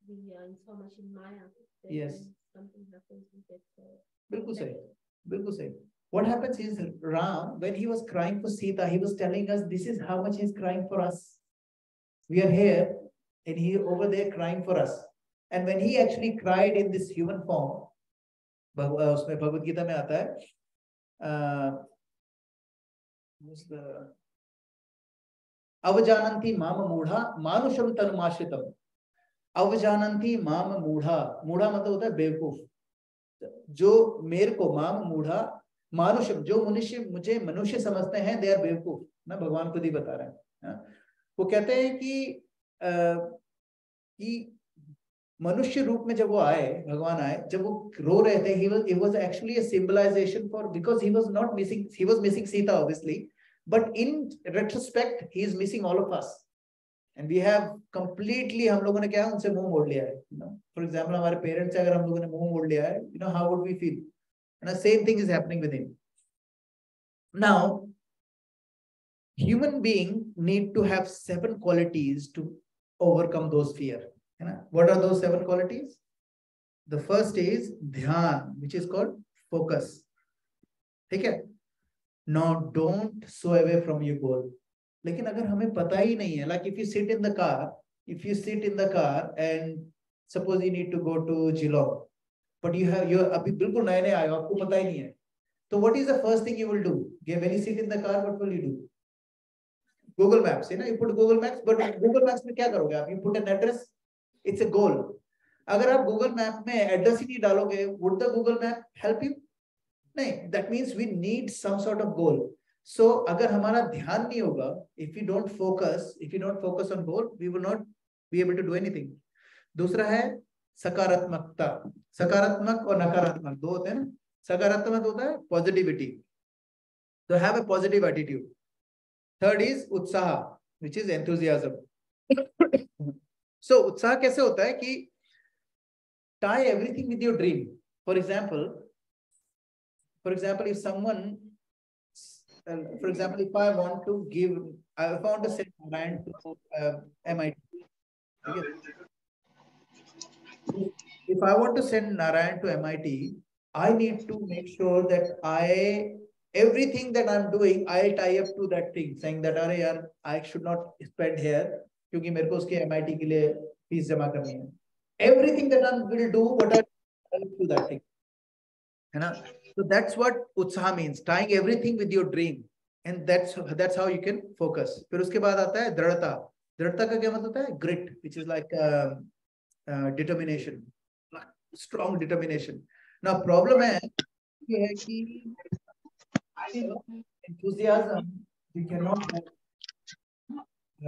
we are so much in Maya. Yes. Something happens, we get. बिल्कुल सही, बिल्कुल सही. What happens is Ram, when he was crying for Sita, he was telling us this is how much he's crying for us. We are here, and he over there crying for us. And when he actually cried in this human form, उसमें भगवद गीता में आता है, अवजानन्ति माम मूढ़ा मानुषम तनुमाश्रितम. अवजानन्ति माम मूढ़ा, मूढ़ा मतलब होता है बेवकूफ. जो मेरे को माम मूढ़ा मानुषम, जो मनुष्य मुझे मनुष्य समझते हैं, दे आर बेवकूफ ना. भगवान खुद ही बता रहे हैं. वो कहते हैं कि मनुष्य रूप में जब वो आए, भगवान आए, जब वो रो रहे थे, it was actually a symbolization for, because he was missing Sita obviously, but in retrospect he is missing all of us, and we have completely, हम लोगों ने क्या है, उनसे मुंह मोड़ लिया है. For example, हमारे पेरेंट्स से अगर हम लोगों ने मुंह मोड़ लिया है, how would we feel? And the same thing is happening with him. Now, human being need to have 7 qualities to overcome those fear. What are those 7 qualities? The first is dhyan, which is called focus. Okay? Now, don't sway away from your goal. लेकिन अगर हमें पता ही नहीं है, like if you sit in the car and suppose you need to go to Geelong, but you're अभी बिल्कुल नए नए आए हो, आपको पता ही नहीं है, तो what is the first thing you will do? When you sit in the car, what will you do? Google Maps, you put Google Maps, but Google Maps में क्या करोगे आप? You put an address, it's a goal. अगर आप Google Map में address ही नहीं डालोगे, would the Google Map help you? नहीं. That means we need some sort of goal. So अगर हमारा ध्यान नहीं होगा, if you don't focus on goal, we will not be able to do anything. दूसरा है सकारात्मकता. सकारात्मक और नकारात्मक दो होते हैं ना. सकारात्मक होता है positivity, so have a positive attitude. Third is उत्साह, which is enthusiasm. So उत्साह कैसे होता है कि tie everything with your dream. For example, if someone, if I want to send Narayan to MIT, okay? If I want to send Narayan to MIT, I need to make sure that everything that I'm doing, I'll tie up to that thing, saying that अरे यार, I should not spend here क्योंकि मेरे को उसके MIT के लिए fees जमा करनी है. Everything that I will do, what I do that thing, है ना. So that's what उत्साह means, tying everything with your dream, and that's how you can focus. फिर उसके बाद आता है दृढ़ता. दृढ़ता का क्या मतलब होता है? Grit, which is like determination, strong determination. Now problem है कि enthusiasm you cannot have.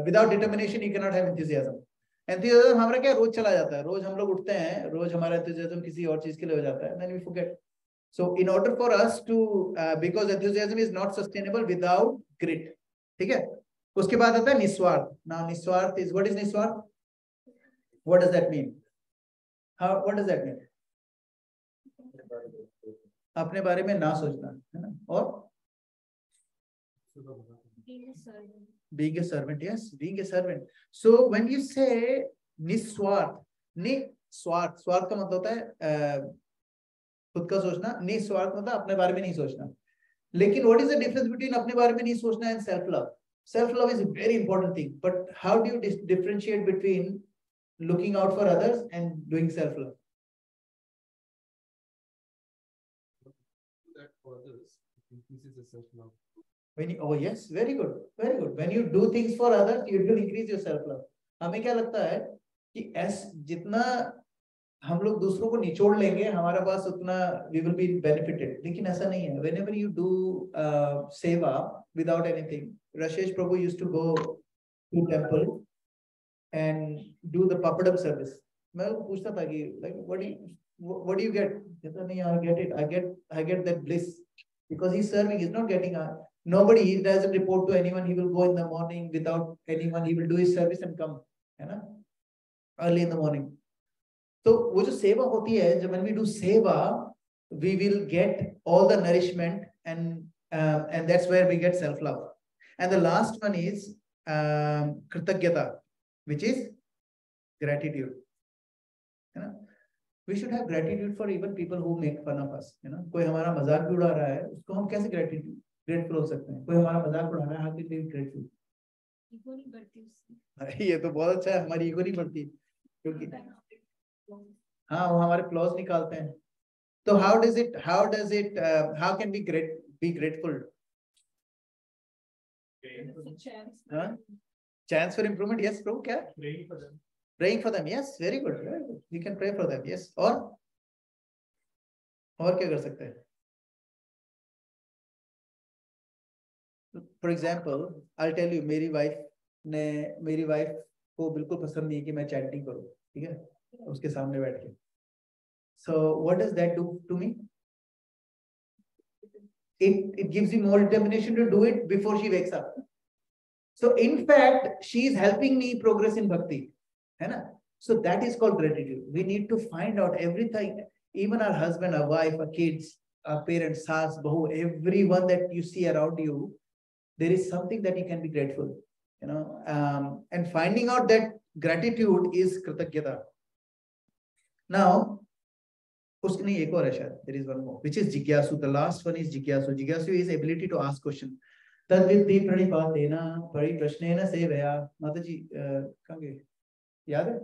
Without determination you cannot have enthusiasm. Enthusiasm हमारा क्या रोज चला जाता है. रोज हम लोग उठते हैं, रोज हमारा enthusiasm किसी और चीज के लिए हो जाता है, then we forget. So in order for us to because enthusiasm is not sustainable without grit. ठीक है. उसके बाद आता है निस्वार्थ. Now निस्वार्थ is, what is निस्वार्थ? What does that mean? What does that mean? अपने बारे में ना सोचना, है ना. और being a servant, yes, being a servant. So when you say निस्वार्थ, निस्वार्थ, स्वार्थ का मतलब होता है खुद का सोचना. निस्वार्थ मतलब अपने बारे में नहीं सोचना. लेकिन what is the difference between अपने बारे में नहीं सोचना and self love? Self love is a very important thing, but how do you differentiate between looking out for others and doing self love? That for others increases the self love. Oh yes, very good, very good. When you do things for others, you will increase your self love. हमें क्या लगता है कि जितना हम लोग दूसरों को निचोड़ लेंगे, हमारा पास उतना we will be benefited. लेकिन ऐसा नहीं है. Whenever you do seva without anything, Rashesh Prabhu used to go to temple and do the papadam service. मैं पूछता था कि like what do you get? कहता नहीं, I get it. I get that bliss because he's serving. He's not getting nobody. He doesn't report to anyone. He will go in the morning without anyone. He will do his service and come, है ना, early in the morning. तो वो जो सेवा होती है, जब when we do seva, we will get all the nourishment and that's where we get self love. And the last one is kritagyata, which is gratitude. है ना. We should have gratitude for even people who make fun of us. You know, कोई हमारा मजाक भी उड़ा रहा है, उसको हम कैसे grateful हो सकते हैं? कोई हमारा मजाक उड़ा रहा है, how can we be grateful? Ego नहीं बढ़ती उससे। ये तो बहुत अच्छा है, हमारी ईगो नहीं बढ़ती, क्योंकि हाँ वो हमारे फ्लॉज निकालते हैं. तो how can we be grateful? Chance for improvement, yes bro. क्या? Praying for them, yes, very good, very good. We can pray for them, yes. और क्या कर सकते हैं? For example, I'll tell you, मेरी वाइफ को बिल्कुल पसंद नहीं है कि मैं चैटिंग करूं, ठीक है, उसके सामने बैठ के. So what does that do to me? It gives you more determination to do it before she wakes up. So in fact, she is helping me progress in bhakti, है ना? So that is called gratitude. We need to find out everything, even our husband, our wife, our kids, our parents, saas, bahu, everyone that you see around you, there is something that you can be grateful, you know, and finding out that gratitude is kritagyata. Now, there is one more, which is jigyasu. The last one is jigyasu. Jigyasu is ability to ask question. Tadvidhi pranipatena pariprashnena sevaya. Mataji, kahange? Yaad hai?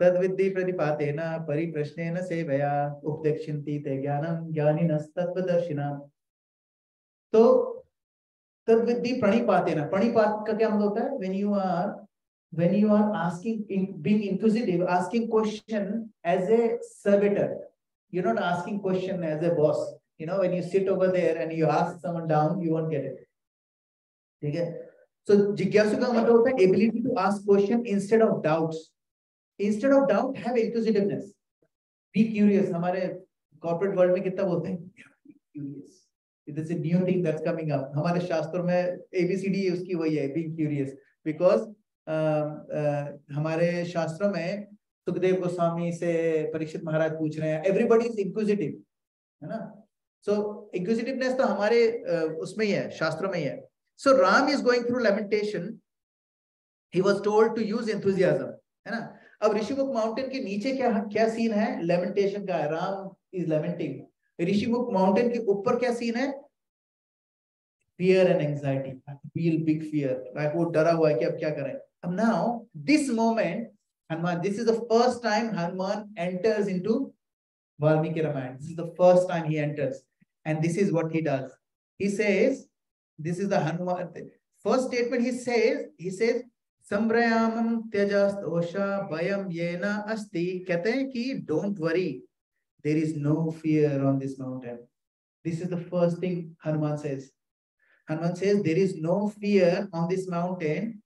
Tadvidhi pranipatena pariprashnena sevaya updekshinti te jnanam jnaninas tattvadarshina. तो तद्विद्धि प्रणिपातेन. प्रणिपात का क्या मतलब होता है? When you are asking, being inquisitive, asking question as a servitor. You're not asking question as a boss. You know, when you sit over there and you ask someone down, you won't get it. ठीक है? So जिज्ञासु का मतलब होता है ability to ask question instead of doubts. Instead of doubt, have inquisitiveness. Be curious. हमारे corporate world में कितना बोलते हैं? Be curious. It is a new thing that's coming up. हमारे शास्त्रों में ABCD उसकी वही है, being curious. Because हमारे शास्त्रों में सुखदेव गोस्वामी से परीक्षित महाराज पूछ रहे हैं, everybody is inquisitive, है ना? So inquisitiveness तो हमारे उसमें ही है, शास्त्रों में ही है. So Ram is going through lamentation. He was told to use enthusiasm, है ना? अब ऋषिमुख माउंटेन के नीचे क्या सीन है? Lamentation का है. Ram is lamenting. Rishimukh mountain के ऊपर क्या सीन है? Fear and anxiety. Feel big fear. Like वो डरा हुआ है कि अब क्या करें? And now this moment, Hanuman, this is the first time Hanuman enters into Valmiki Ramayana. This is the first time he enters, and this is what he does. He says, this is the Hanuman. First statement he says, Sambrayamam Tyajas Dosha Bhayam Yena Asti. कहते हैं कि don't worry, there is no fear on this mountain. This is the first thing Hanuman says. Hanuman says there is no fear on this mountain.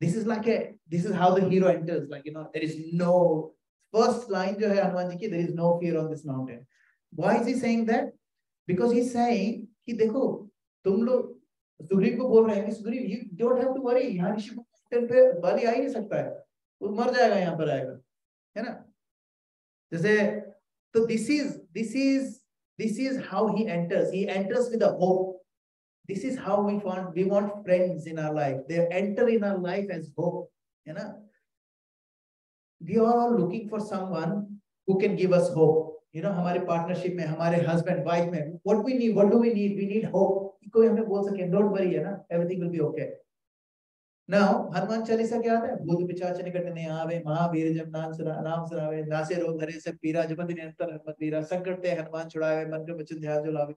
This is how the hero enters. Like, you know, there is no first line jo hai Hanuman ji ki, there is no fear on this mountain. Why is he saying that? Because he's saying कि देखो तुम लोग सुग्रीव को बोल रहे हैं कि Sugriva you don't have to worry. यहाँ ऋषि मोuntain पे बाली आ ही नहीं सकता है. वो मर जाएगा यहाँ पर आएगा, है ना? जैसे तो this is how he enters. He enters with a hope. This is how we want friends in our life. They enter in our life as hope. You know, we are all looking for someone who can give us hope. You know, हमारे partnership में, हमारे husband, wife में, what we need, what do we need? We need hope. कोई हमें बोल सके, don't worry, है ना? Everything will be okay. Now, Hanuman Chalisa क्या आता है? भूत पिशाच निकट नहीं आवे, महावीर जब नाम सुनावे, नासे रोग हरे सब पीरा, जपति निरंतर हनुमत वीरा, संकट ते हनुमान छुड़ावे, मन के वचन ध्यान जो लावे.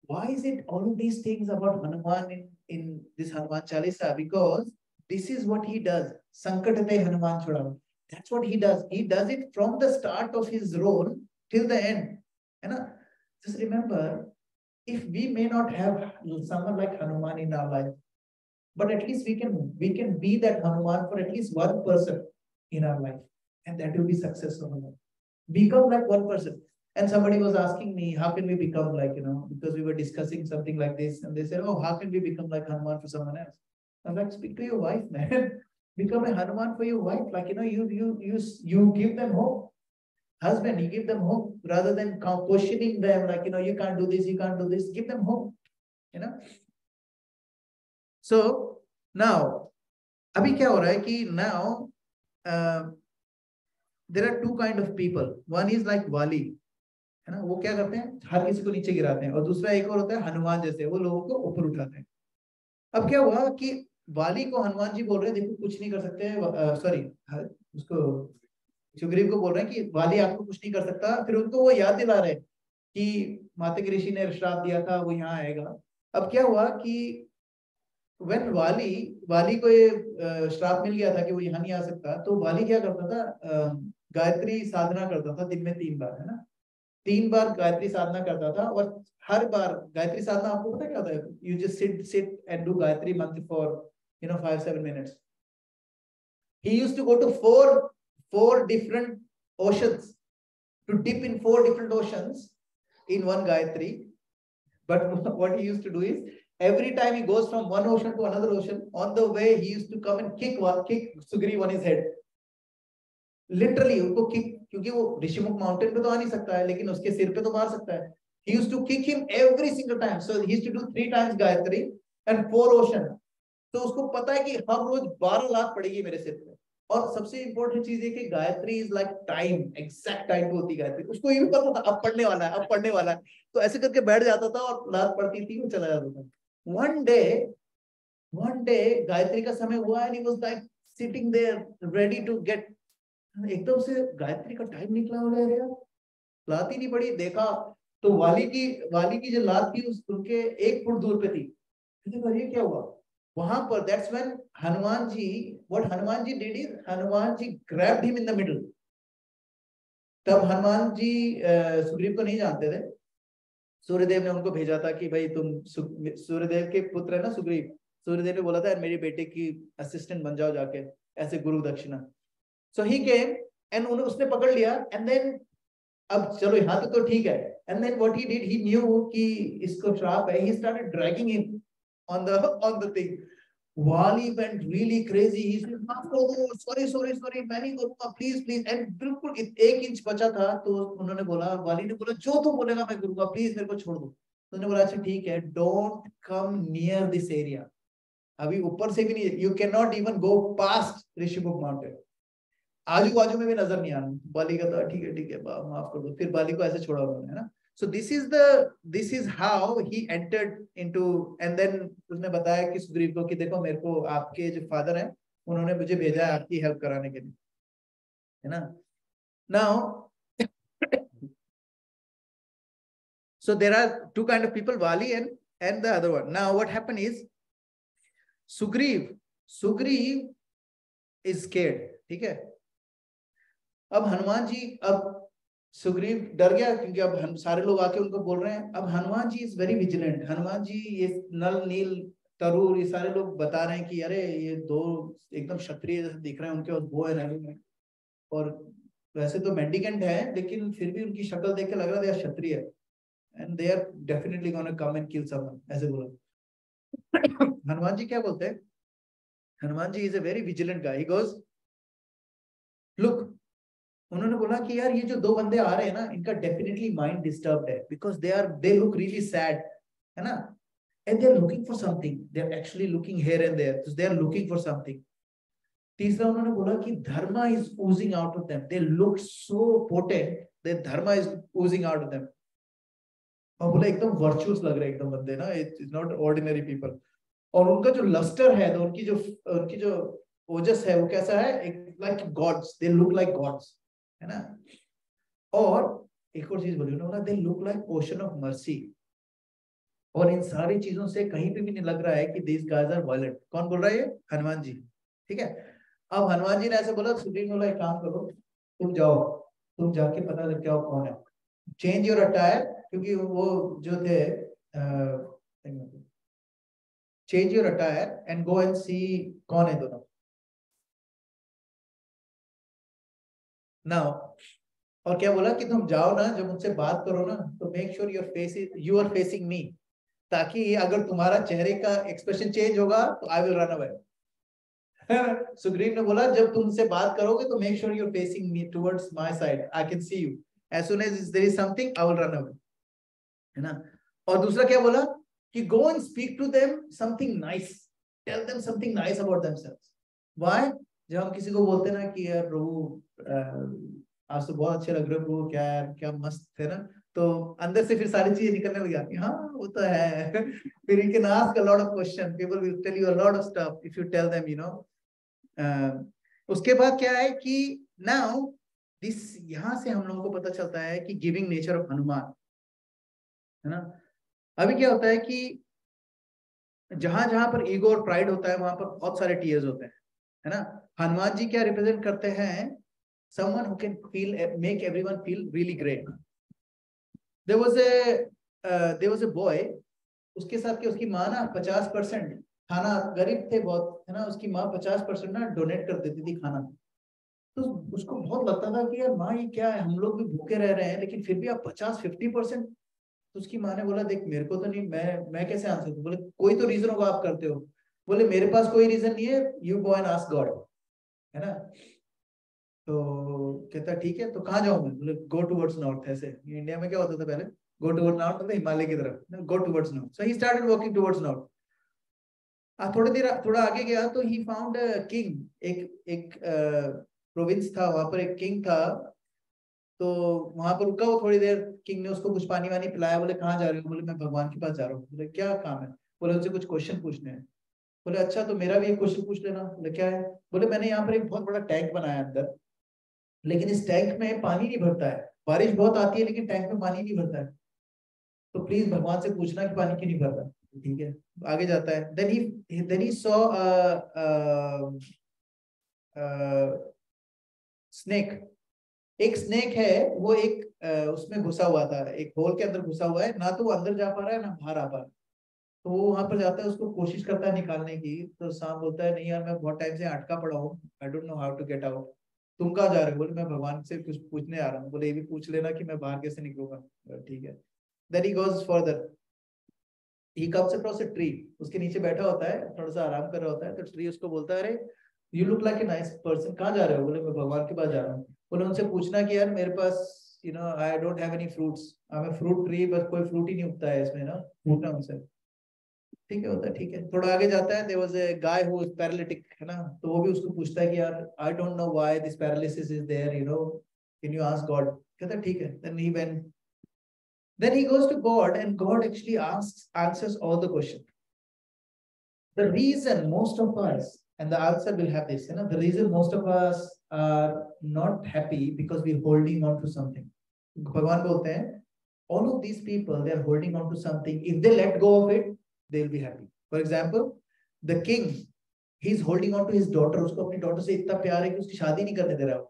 Why is it all of these things about Hanuman in this Hanuman Chalisa? Because this is what he does. Sankatate Hanuman Chodava. That's what he does. He does it from the start of his role till the end. And just remember, if we may not have someone like Hanuman in our life, but at least we can be that Hanuman for at least one person in our life, and that will be successful. Become like one person. And somebody was asking me, how can we become like, you know, because we were discussing something like this, and they said, oh, how can we become like Hanuman for someone else? I'm like, speak to your wife, man. Become a Hanuman for your wife. Like, you know, you give them hope. Husband, you give them hope rather than questioning them, like, you know, you can't do this, you can't do this. Give them hope, you know. So now, अभी क्या हो रहा है कि now there are two kind of people. One is like वाली, है ना, वो क्या करते हैं, हर किसी को नीचे गिराते हैं, और दूसरा एक और होता है हनुमान जैसे, वो लोगों को ऊपर उठाते हैं। अब क्या हुआ कि वाली को हनुमान जी बोल रहे हैं देखो कुछ नहीं कर सकते, सॉरी उसको सुग्रीव को बोल रहे हैं कि वाली आपको कुछ नहीं कर सकता। फिर उनको वो याद दिला रहे कि माता की ऋषि ने श्राप दिया था, वो यहाँ आएगा। अब क्या हुआ कि when वाली को ये श्राप मिल गया था कि वो यहाँ नहीं आ सकता, तो वाली क्या करता था, गायत्री साधना करता था दिन में 3 बार, है ना, 3 बार गायत्री साधना करता था। और हर बार गायत्री साधना आपको पता क्या होता है, you just sit and do Gayatri मंत्र for 5-7 minutes. He used to go to four different oceans, to dip in 4 different oceans in one gayatri. But what he used to do is, every time he goes from one ocean to another ocean, on the way he used to come and kick Sugriv on his head. Literally उनको kick, क्योंकि वो Rishimukh mountain पे तो आ नहीं सकता है, लेकिन उसके सिर पे तो मार सकता है। He used to kick him every single time. So he used to do 3 times Gayatri and 4 ocean. तो उसको पता है कि हर रोज 12 लाख पड़ेगी मेरे सिर पे। और सबसे इंपॉर्टेंट चीज है कि Gayatri is like time, exact time पे होती गायत्री। उसको ये भी पता था अब पढ़ने वाला है, अब पढ़ने वाला है, तो ऐसे करके बैठ जाता था और लात पड़ती थी, वो चला जाता था। one day गायत्री का समय हुआ and he was like sitting there ready to get, एकदम से गायत्री का टाइम निकला हो गया, लात ही नहीं पड़ी। देखा तो वाली की जो लात थी उनके 1 फुट दूर पे थी। ये क्या हुआ वहां पर? That's when what Hanuman ji did is, Hanuman ji grabbed him in the middle. तब हनुमान जी सुग्रीव को नहीं जानते थे। सूर्यदेव ने उनको भेजा था कि भाई तुम सूर्यदेव के पुत्र है ना सुग्रीव, सूर्यदेव ने बोला था मेरी बेटे की असिस्टेंट बन जाओ जाके, ऐसे गुरु दक्षिणा। So he came and उसने पकड़ लिया and then अब चलो यहाँ तो ठीक है। And then what he did, he knew कि इसको श्राप है, he started dragging him on the thing. Wali went really crazy. He said, "माफ कर दो, sorry, मैं नहीं करूँगा, please." And बिल्कुल 1 इंच बचा था, तो उन्होंने बोला, वाली ने बोला जो तू बोलेगा मैं करूँगा, प्लीज मेरे को छोड़ दो। तो उन्होंने बोला अच्छा ठीक है, don't come near this area. अभी ऊपर से भी नहीं, you cannot even go past Rishimukh mountain, आजू बाजू में भी नजर नहीं आना। वाली का तो ठीक है माफ कर दो। फिर वाली को ऐसे छोड़ा उन्होंने, है ना। So this is how he entered into, and then उसने बताया कि सुग्रीव को कि देखो मेरे को आपके जो फादर हैं उन्होंने मुझे भेजा है आपकी हेल्प कराने के लिए, है ना। Now so there are 2 kind of people, Wali and the other one. Now what happened is Sugriv is scared, ठीक है। अब हनुमान जी, अब सुग्रीव डर गया क्योंकि अब हम सारे लोग आके उनको बोल रहे हैं। अब Hanuman ji is very vigilant. Hanuman ji ये नल नील तरुर ये सारे लोग बता रहे हैं कि अरे ये 2 एकदम क्षत्रिय जैसे दिख रहे हैं, उनके वो है, और वैसे तो मेंडिकेंट है लेकिन फिर भी उनकी शक्ल देख के लग रहा है kshatriya and they are definitely gonna come and kill someone, ऐसे बोला। हनुमान जी क्या बोलते हैं, Hanuman ji is a very vigilant guy. He goes look, उन्होंने बोला कि यार ये जो 2 बंदे आ रहे हैं ना, इनका डेफिनेटली माइंड डिस्टर्ब्ड है, because they look really sad, है ना, and they are looking for something, they are actually looking here and there, so they are looking for something. तीसरा उन्होंने बोला कि dharma is oozing out of them, they look so potent, that dharma is oozing out of them. और बोला एकदम virtuous लग रहे एकदम बंदे ना, it is not ordinary people. और उनका जो लस्टर है, तो उनकी जो ओजस है वो कैसा है, like gods, they look like gods, है ना। और एक और चीज बोली उन्होंने, they look like ocean of mercy. और इन सारी चीजों से कहीं पे भी नहीं लग रहा है कि दिस गाइज आर वायलेंट। कौन बोल रहा है ये? हनुमान जी, ठीक है। अब हनुमान जी ने ऐसे बोला, सुग्रीव ने बोला एक काम करो, तुम जाओ, तुम जाके पता करके आओ कौन है, चेंज योर अटायर, क्योंकि वो जो थे change your attire and go and see कौन है दोनों। नाउ और क्या बोला कि तुम जाओ ना, जब मुझसे बात करो ना, तो make sure you are facing me, ताकि अगर तुम्हारा चेहरे का एक्सप्रेशन चेंज होगा तो I will run away. Sugriva ने बोला जब तुमसे बात करोगे तो make sure you are facing me towards my side, I can see you, as soon as there is something I will run away, है ना। और दूसरा क्या बोला कि go and speak to them something nice, tell them something nice about themselves. Why? जब हम किसी को बोलते हैं ना कि यार प्रभु आज तो बहुत अच्छे लग रहे हो प्रभु, क्या यार क्या मस्त थे ना, तो अंदर से फिर सारी चीजें निकलने लग जाती हैं, हाँ वो तो है। फिर you can ask a lot of question, people will tell you a lot of stuff if you tell them, you know. उसके बाद क्या है कि now this, यहाँ से हम लोगों को पता चलता है कि गिविंग नेचर ऑफ हनुमान, है ना। अभी क्या होता है कि जहां जहां पर ईगो और प्राइड होता है वहां पर बहुत सारे टीयर्स होते हैं, है ना। हनुमान जी क्या रिप्रेजेंट करते हैं? someone who can feel, make everyone feel really great. There was a boy, उसके साथ के उसकी माँ ना 50% खाना, गरीब थे बहुत, है ना, उसकी माँ 50% ना डोनेट कर देती थी खाना। तो उसको बहुत लगता था कि यार माँ ये क्या है, हम लोग भी भूखे रह रहे हैं लेकिन फिर भी आप 50-50%। तो उसकी माँ ने बोला देख मेरे को तो नहीं, मैं कैसे आंसर दूं? बोले कोई तो रीजन होगा आप करते हो। बोले मेरे पास कोई रीजन नहीं है, you go and ask God, है ना। तो कहता ठीक है, तो कहाँ जाऊं मैं? बोले गो टुवर्ड्स नॉर्थ। ऐसे इंडिया में क्या होता था पहले, गो टुवर्ड्स नॉर्थ, मतलब हिमालय की तरफ, go towards north. So he started walking towards north. थोड़ा आगे गया तो ही फाउंड किंग, एक प्रोविंस था, वहां पर एक किंग था। तो वहां पर रुका वो थोड़ी देर, किंग ने उसको कुछ पानी वानी पिलाया। बोले कहाँ जा रहे हो? बोले मैं भगवान के पास जा रहा हूँ। बोले क्या काम है? बोले उनसे कुछ क्वेश्चन पूछने हैं। बोले अच्छा तो मेरा भी एक क्वेश्चन पूछ लेना। बोले क्या है? बोले मैंने यहाँ पर एक बहुत बड़ा टैंक बनाया अंदर, लेकिन इस टैंक में पानी नहीं भरता है, बारिश बहुत आती है लेकिन टैंक में पानी नहीं भरता है, तो प्लीज भगवान से पूछना कि पानी क्यों नहीं भर रहा। ठीक है, आगे जाता है। then he saw snake. एक स्नेक है, वो एक उसमें घुसा हुआ था, एक होल के अंदर घुसा हुआ है, ना तो वो अंदर जा पा रहा है ना बाहर आ पा रहा है। तो वो वहां पर जाता है, उसको कोशिश करता है निकालने की। तो सांप बोलता है नहीं यार मैं बहुत टाइम से अटका पड़ा हूँ, I don't know how to get out. तुम कहाँ जा रहे हो? बोले मैं भगवान से कुछ पूछने आ रहा हूँ। बोले ये भी पूछ लेना कि मैं बाहर कैसे निकलूंगा। ठीक है। Then he goes further, he comes across a tree. उसके नीचे बैठा होता है, थोड़ा सा आराम कर रहा होता है। तो ट्री उसको बोलता है अरे you look like a nice person, कहाँ जा रहे हो? बोले मैं भगवान के पास जा रहा हूँ। बोले उनसे पूछना कि यार मेरे पास I don't have any fruits, I am a fruit tree, बस कोई फ्रूट ही नहीं उगता है इसमें ना, पूछना उनसे। ठीक है, होता है। ठीक है, थोड़ा आगे जाता है। There was a guy who is paralytic, है ना। तो वो भी उसको पूछता है कि यार I don't know why this paralysis is there, can you ask God? कहता है ठीक है। Then he goes to God and God actually answers all the questions. The reason most of us, and the answer will have this, the reason most of us are not happy because we're holding on to something. भगवान बोलते हैं all of these people, they are holding on to something. If they let go of it, they will be happy. For example, the king, he's holding on to his daughter. उसको अपनी daughter से इतना प्यार है कि उसकी शादी नहीं करने दे रहा,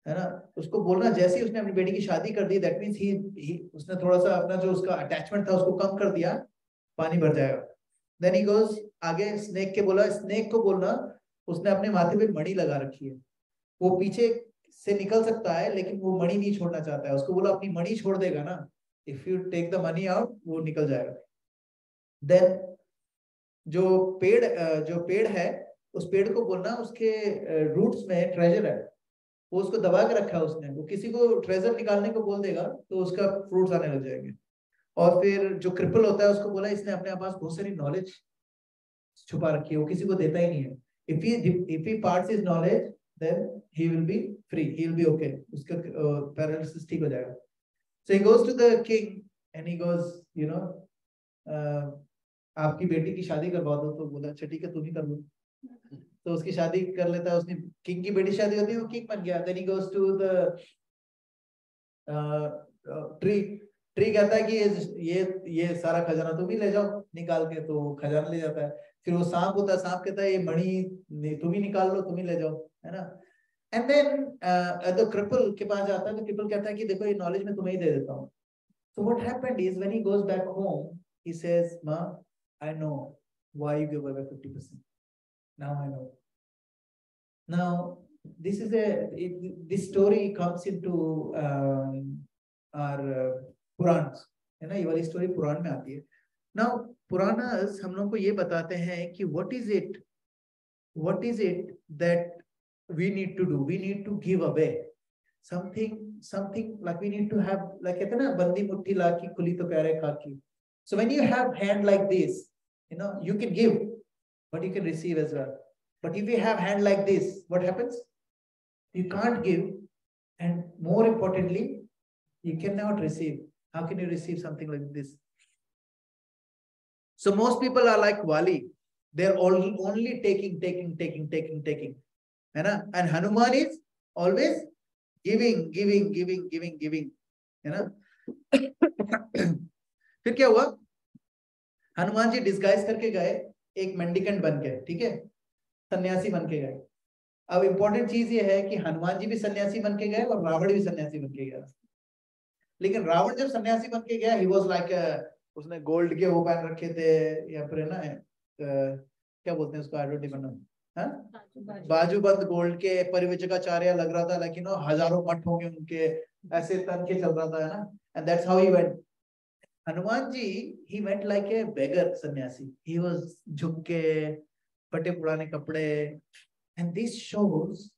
है ना। उसको बोलना जैसे ही उसने अपनी बेटी की शादी कर दी, दैट मींस ही उसने थोड़ा सा अपना जो उसका अटैचमेंट था उसको कम कर दिया, पानी भर जाएगा। देन ही गोज आगे, स्नेक के बोला, स्नेक को बोलना उसने अपने माथे पे मणि लगा रखी है, वो पीछे से निकल सकता है लेकिन वो मणि नहीं छोड़ना चाहता है। उसको बोला अपनी मणि छोड़ देगा ना, if you take the money out, वो निकल जाएगा। देन जो पेड़ है, उस पेड़ को बोलना उसके रूट्स में ट्रेजर है, वो उसको दबा के रखा है उसने, वो किसी को ट्रेजर निकालने को बोल देगा तो उसका फ्रूट्स आने लग जाएंगे। और फिर जो क्रिपल होता है उसको बोला इसने अपने पास बहुत सारी नॉलेज छुपा रखी है, वो किसी को देता ही नहीं है। If he parts his knowledge, then he will be free, he will be okay, उसका पैरालिसिस ठीक हो जाएगा। So he goes to the king and he goes आपकी बेटी की शादी करवा दो। तो बोला अच्छा ठीक है तुम ही कर लो। तो उसकी शादी कर लेता है, उसने किंग की बेटी शादी होती है, वो किंग बन गया। Then he goes to the tree. Tree कहता है कि ये सारा खजाना तुम ही ले जाओ निकाल के, तो खजाना ले जाता है। फिर वो सांप होता है, सांप कहता है ये मणि तुम ही निकाल लो, तुम ही ले जाओ, है ना। एंड देन द क्रिपल के पास जाता है, तो क्रिपल कहता है कि देखो ये नॉलेज मैं तुम्हें ही दे देता हूँ। So what happened is when he goes back home, he says, "Ma, I know why you give away 50%. Now I know." Now this story comes into our Purans, है ना। ये वाली स्टोरी पुराण में आती है। Now Puranas हम लोग को ये बताते हैं कि what is it that we need to do? We need to give away something like we need to have, like कहते हैं ना बंदी मुट्ठी लाकी खुली तो प्यारे खाकी। So when you have hand like this, you can give but you can receive as well. But if you have hand like this, what happens? You can't give, and more importantly, you cannot receive. How can you receive something like this? So most people are like Wali. They're only taking. And Hanuman is always giving. फिर क्या हुआ? Hanuman ji disguise करके गए एक mendicant बन के, ठीक है, सन्यासी बन के गए. अब इंपॉर्टेंट चीज ये है कि हनुमान जी भी सन्यासी बन के गए और रावण भी सन्यासी बन के गया. लेकिन रावण जब सन्यासी बन के गया, ही वाज लाइक, उसने गोल्ड के वो पहन रखे थे, या फिर ना क्या बोलते हैं उसको, आई डोंट इवन नो, बाजूबंद गोल्ड के, परिविजकाचार्य लग रहा था, लेकिन हजारों मठ होंगे उनके, ऐसे तन के चल रहा था, है ना. And that's how he went. Hanuman ji, he went like a beggar sannyasi. He was झुक के, फटे पुराने कपड़े. And this shows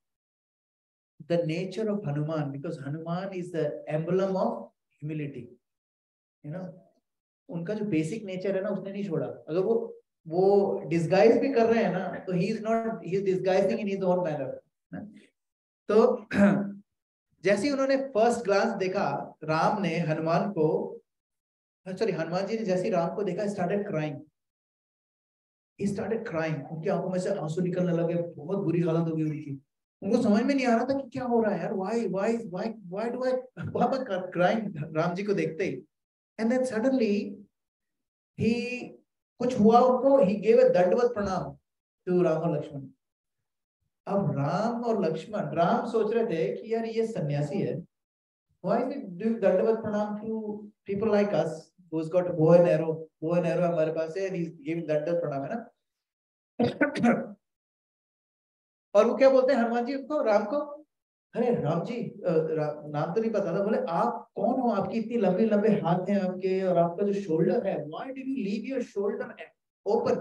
the nature of Hanuman, because Hanuman is the emblem of humility. You know, उनका जो basic nature है ना, उसने नहीं छोड़ा. अगर वो disguise भी कर रहे हैं ना, तो he is disguising in his own manner. तो जैसे ही उन्होंने first glance देखा, राम ने हनुमान को, सॉरी, हनुमान जी ने जैसे राम को देखा, started crying. He started crying. उनकी आंखों में से आंसू निकलने लगे. बहुत बुरी हालत हो गई उनकी. उनको समझ में नहीं आ रहा था कि क्या हो रहा है यार. Why do I crying Ram ji को देखते ही. एंड देन सडनली ही, कुछ हुआ उनको, ही गेव अ दंडवत प्रणाम टू राम और लक्ष्मण. अब राम और लक्ष्मण, राम सोच रहे थे कि यार ये सन्यासी है, why is he doing दंडवत प्रणाम to people like us who's got bow and arrow हमारे पास है, and he's giving दंडवत प्रणाम, है ना. और वो क्या बोलते हैं हनुमान जी उनको, राम को, अरे राम जी, नाम तो नहीं पता था. बोले आप कौन हो, आपकी इतनी लंबे लंबे हाथ हैं आपके, और आपका जो शोल्डर है, why did you leave your shoulder open?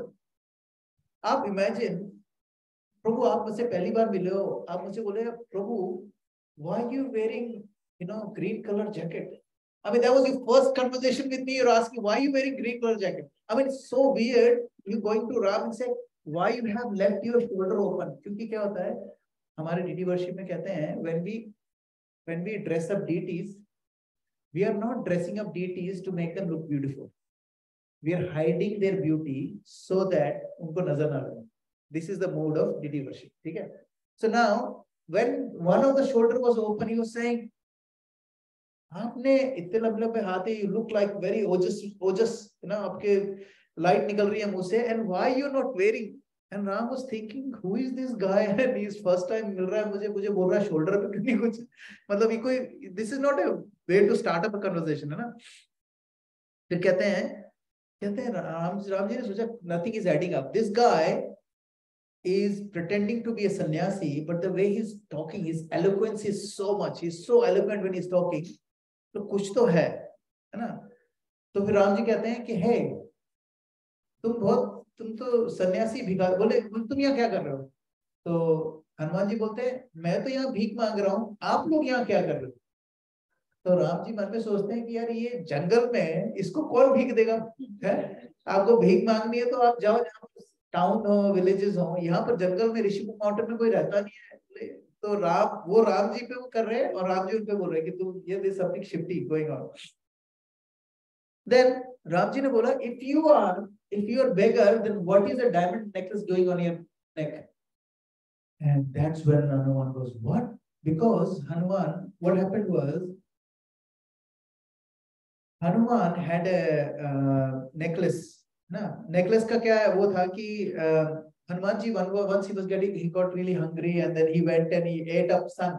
आप इमेजिन, प्रभु आप मुझसे पहली बार मिले हो, आप मुझसे बोले प्रभु why you wearing green color jacket? I mean, that was your first conversation with me. You're asking why you wearing green color jacket. I mean, it's so weird. You going to Ram and say why you have left your shoulder open? क्योंकि क्या होता है, हमारे deity worship में कहते हैं, when we dress up deities, we are not dressing up deities to make them look beautiful. We are hiding their beauty so that उनको नजर ना लगे. This is the mode of deity worship. ठीक है? So now, when one of the shoulder was open, he was saying, आपने इतने लंबे लंबे हाथ है, you look like very ojas, ना आपके लाइट निकल रही है मुंह से, and why you not wearing? And Ram was thinking, who is this guy? And he's first time मिल रहा है मुझे बोल रहा है शोल्डर पे क्योंकि कुछ, मतलब ये कोई, this is not a way to start up a conversation, है ना. फिर कहते हैं राम जी ने सोचा, nothing is adding up. This guy is pretending to be a sannyasi, but the way he's talking, his eloquence is so much. He's so eloquent when he's talking. तो कुछ तो है ना. तो फिर राम जी कहते हैं कि हे, तुम तो सन्यासी भिखारी. बोले तुम यहाँ क्या कर रहे हो? तो हनुमान जी बोलते हैं, मैं तो यहाँ भीख मांग रहा हूँ, आप लोग यहाँ क्या कर रहे हो? तो राम जी मन में सोचते हैं कि यार ये जंगल में इसको कौन भीख देगा, है? आपको भीख मांगनी है तो आप जाओ, टाउन हो, विलेजेस हो, यहाँ पर जंगल में, ऋषिमुख माउंटेन में कोई रहता नहीं है. तो राम जी पे वो कर रहे हैं, और राम जी उन पे बोल रहे हैं कि तुम ये something shifty going on. Then Ram ji ने बोला, if you are beggar, then what is a diamond necklace doing on your neck? And that's when Hanuman goes, what? Because Hanuman, what happened was, Hanuman had a necklace. ना, necklace का क्या है, वो था कि Hanuman ji once he got really hungry, and then he went and he ate up sun,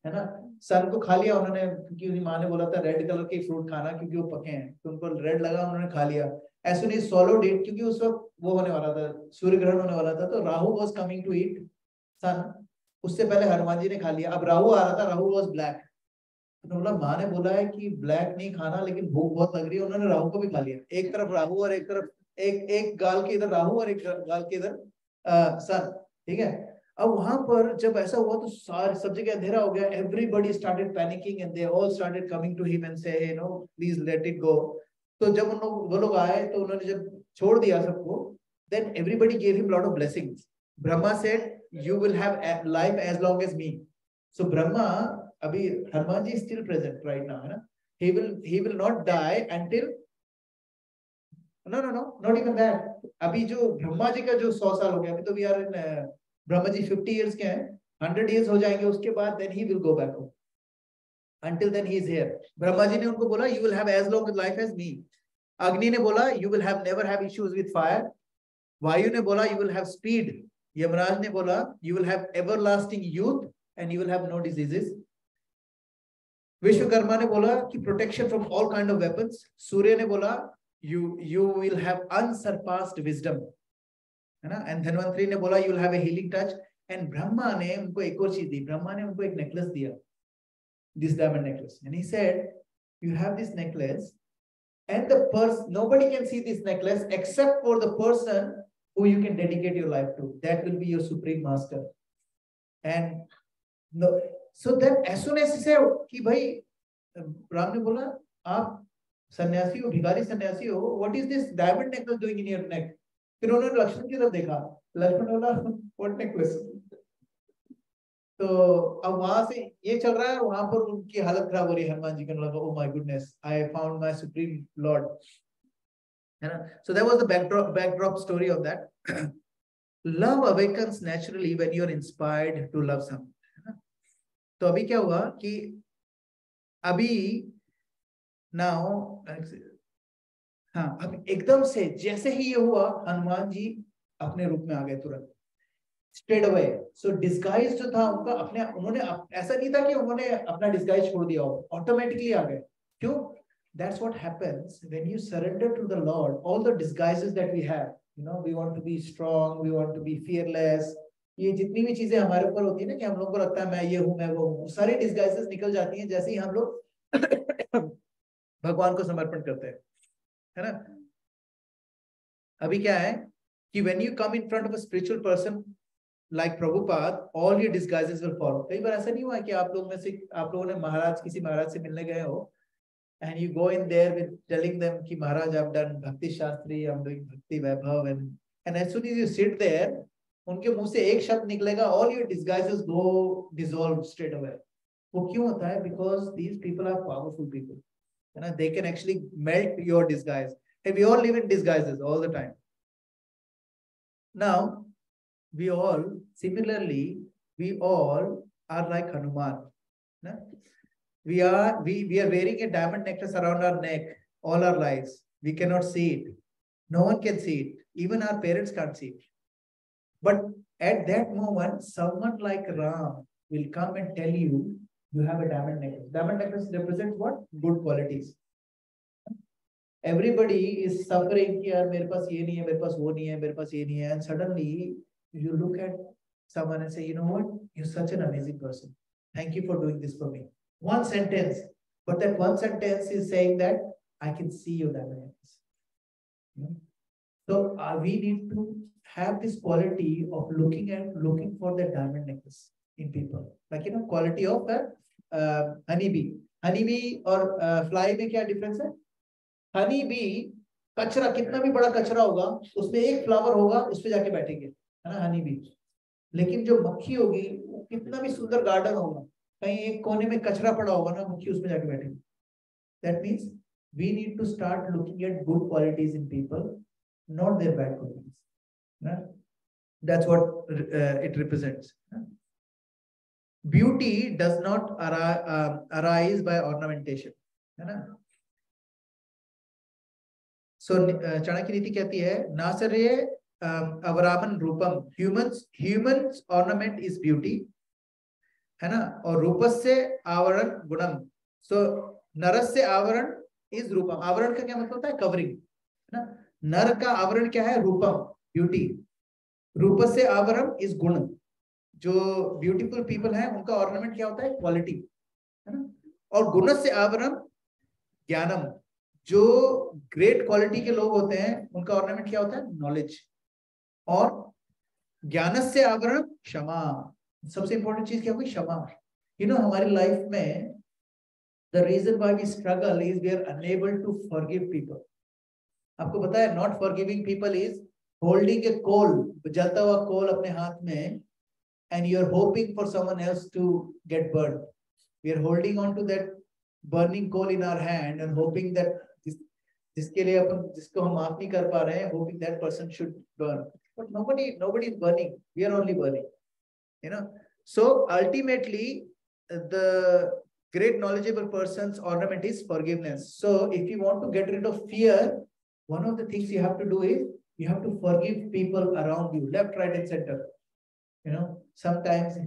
है ना. सन को खा लिया उन्होंने, क्योंकि उनकी माँ ने बोला था रेड कलर के फ्रूट खाना क्योंकि वो पके हैं, तो उनको रेड लगा, उन्होंने खा लिया. as soon as swallowed it, क्योंकि उस वक्त वो होने वाला था, सूर्य ग्रहण होने वाला था, तो Rahu was coming to eat sun. उससे पहले हनुमान जी ने खा लिया. अब राहु आ रहा था, राहु was black. तो बोला, माँ ने बोला है कि ब्लैक नहीं खाना, लेकिन भूख बहुत लग रही है. उन्होंने राहु को भी खा लिया. एक तरफ राहु और एक तरफ एक गाल के इधर राहु और एक गाल के इधर सन. ठीक है. अब वहां पर जब ऐसा हुआ तो सब जगह अंधेरा हो गया. Everybody started panicking and they all started coming to him and say, you know, please let it go. तो जब वो लोग आए, तो उन्होंने जब छोड़ दिया सबको, then everybody gave him lot of blessings. Brahma said, you will have life as long as me. So Brahma, abhi Hanuman ji is still present right now, है ना? He will not die until no, not even that. अभी जो ब्रह्मा जी का जो 100 साल हो गया, अभी तो we are in Brahma ji 50 years के हैं, 100 years हो जाएंगे उसके बाद, then he will go back home. Until then he is here. Brahma ji ने उनको बोला, you will have as long life as me. अग्नि ने बोला, you will have never have issues with fire. वायु ने बोला, you will have speed. Yamraj ने बोला, you will have everlasting youth and you will have no diseases. Vishwakarma ने बोला कि protection from all kind of weapons. सूर्य ने बोला, you will have unsurpassed wisdom, है ना? And धन्वंतरी ने बोला, you will have a healing touch. And Brahma ने उनको एक और चीज दी. ब्रह्मा ने उनको एक नेकलेस दिया, this diamond necklace, and he said, you have this necklace, and the person, nobody can see this necklace except for the person who you can dedicate your life to. That will be your supreme master. And no, so then as soon as he said कि भाई, राम ने बोला, आप सन्यासी हो, भिखारी सन्यासी हो, what is this diamond necklace doing in your neck? फिर उन्होंने लक्ष्मण की तरफ देखा, लक्ष्मण बोला, what necklace? तो अब वहां से ये चल रहा है, वहां पर उनकी हालत खराब हो रही है. हनुमान जी को लगा, oh my goodness, I found my supreme lord, है ना? So that was the backdrop story of that. Love awakens naturally when you are inspired to love someone, है ना? तो अभी क्या हुआ कि अभी now, हाँ, अब एकदम से जैसे ही ये हुआ, हनुमान जी अपने रूप में आ गए तुरंत, straight away. So disguise जो था उनका, उन्होंने ऐसा नहीं था कि उन्होंने अपना disguise छोड़ दिया हो, automatically आ गए. क्यों? That's what happens when you surrender to the Lord. All the disguises that we have, you know, we want to be strong, we want to be fearless. ये जितनी भी चीजें हमारे ऊपर होती है ना, कि हम लोगों को लगता है मैं ये हूँ, मैं वो हूँ, सारी disguises निकल जाती हैं जैसे ही हम लोग भगवान को समर्पण करते हैं, है ना? अभी क्या है कि when you come in front of a spiritual person like Prabhupada, all your disguises will fall. कई बार ऐसा नहीं हुआ कि आप लोग में से, आप लोगों ने किसी महाराज से मिलने गए हो, and you go in there with telling them कि महाराज, I've done Bhakti Shastri, I'm doing Bhakti Vaibhav, and as soon as you sit there, उनके मुंह से एक शब्द निकलेगा, all your disguises go dissolve straight away. वो क्यों होता है? Because these people are powerful people, you know, they can actually melt your disguise. And we all live in disguises all the time. Now, we all are like Hanuman. No? We are wearing a diamond necklace around our neck all our lives. We cannot see it. No one can see it. Even our parents can't see it. But at that moment, someone like Ram will come and tell you, you have a diamond necklace. Diamond necklace represents what? Good qualities. Everybody is suffering कि यार मेरे पास ये नहीं है, मेरे पास वो नहीं है, मेरे पास ये नहीं है, and suddenly you look at someone and say, you know what? You're such an amazing person. Thank you for doing this for me. One sentence, but that one sentence is saying that I can see your diamond necklace. So we need to have this quality of looking for the diamond necklace in people. Like, you know, quality of honeybee. Honeybee और fly में क्या difference है? Honeybee, कचरा कितना भी बड़ा कचरा होगा, उसमें एक फ्लावर होगा, उस पे जाके बैठेंगे, है ना, हनी बी. लेकिन जो मक्खी होगी, कितना भी सुंदर गार्डन होगा, कहीं एक कोने में कचरा पड़ा होगा ना, मक्खी उसमें जाके बैठेगी. That means we need to start looking at good qualities in people, not their bad qualities. Right? That's what it represents. Beauty does not arise by ornamentation. है ना? So चाणक्य नीति कहती है, नासर्ये अवरामन रूपम. Humans ornament is beauty, है ना? और रूपस्य आवरण गुणम. So नरस्य आवरण is रूपम. आवरण का क्या मतलब होता है? कवरिंग, है ना? नर का आवरण क्या है? रूपम, ब्यूटी. रूपस्य आवरण is गुण. जो ब्यूटीफुल पीपल हैं उनका ऑर्नामेंट क्या होता है? क्वालिटी, है ना? और गुणस्य आवरण ज्ञानम. जो ग्रेट क्वालिटी के लोग होते हैं उनका ऑर्नामेंट क्या होता है? नॉलेज. और ज्ञानस्य आवरण क्षमा. सबसे इंपॉर्टेंट चीज क्या होगी? क्षमा. यू नो, हमारी लाइफ में the reason why we struggle is we are unable to forgive people. आपको पता है, not forgiving people is holding a coal, जलता हुआ coal अपने हाथ में, and you're hoping for someone else to get burned. We are holding on to that burning coal in our hand and hoping that जिसके लिए अपन जिसको हम माफ नहीं कर पा रहे हैं, hoping that person should burn. But nobody is burning. We are only burning. You know. So ultimately, the great knowledgeable person's ornament is forgiveness. So if you want to get rid of fear, one of the things you have to do is you have to forgive people around you, left, right, and center. You know, sometimes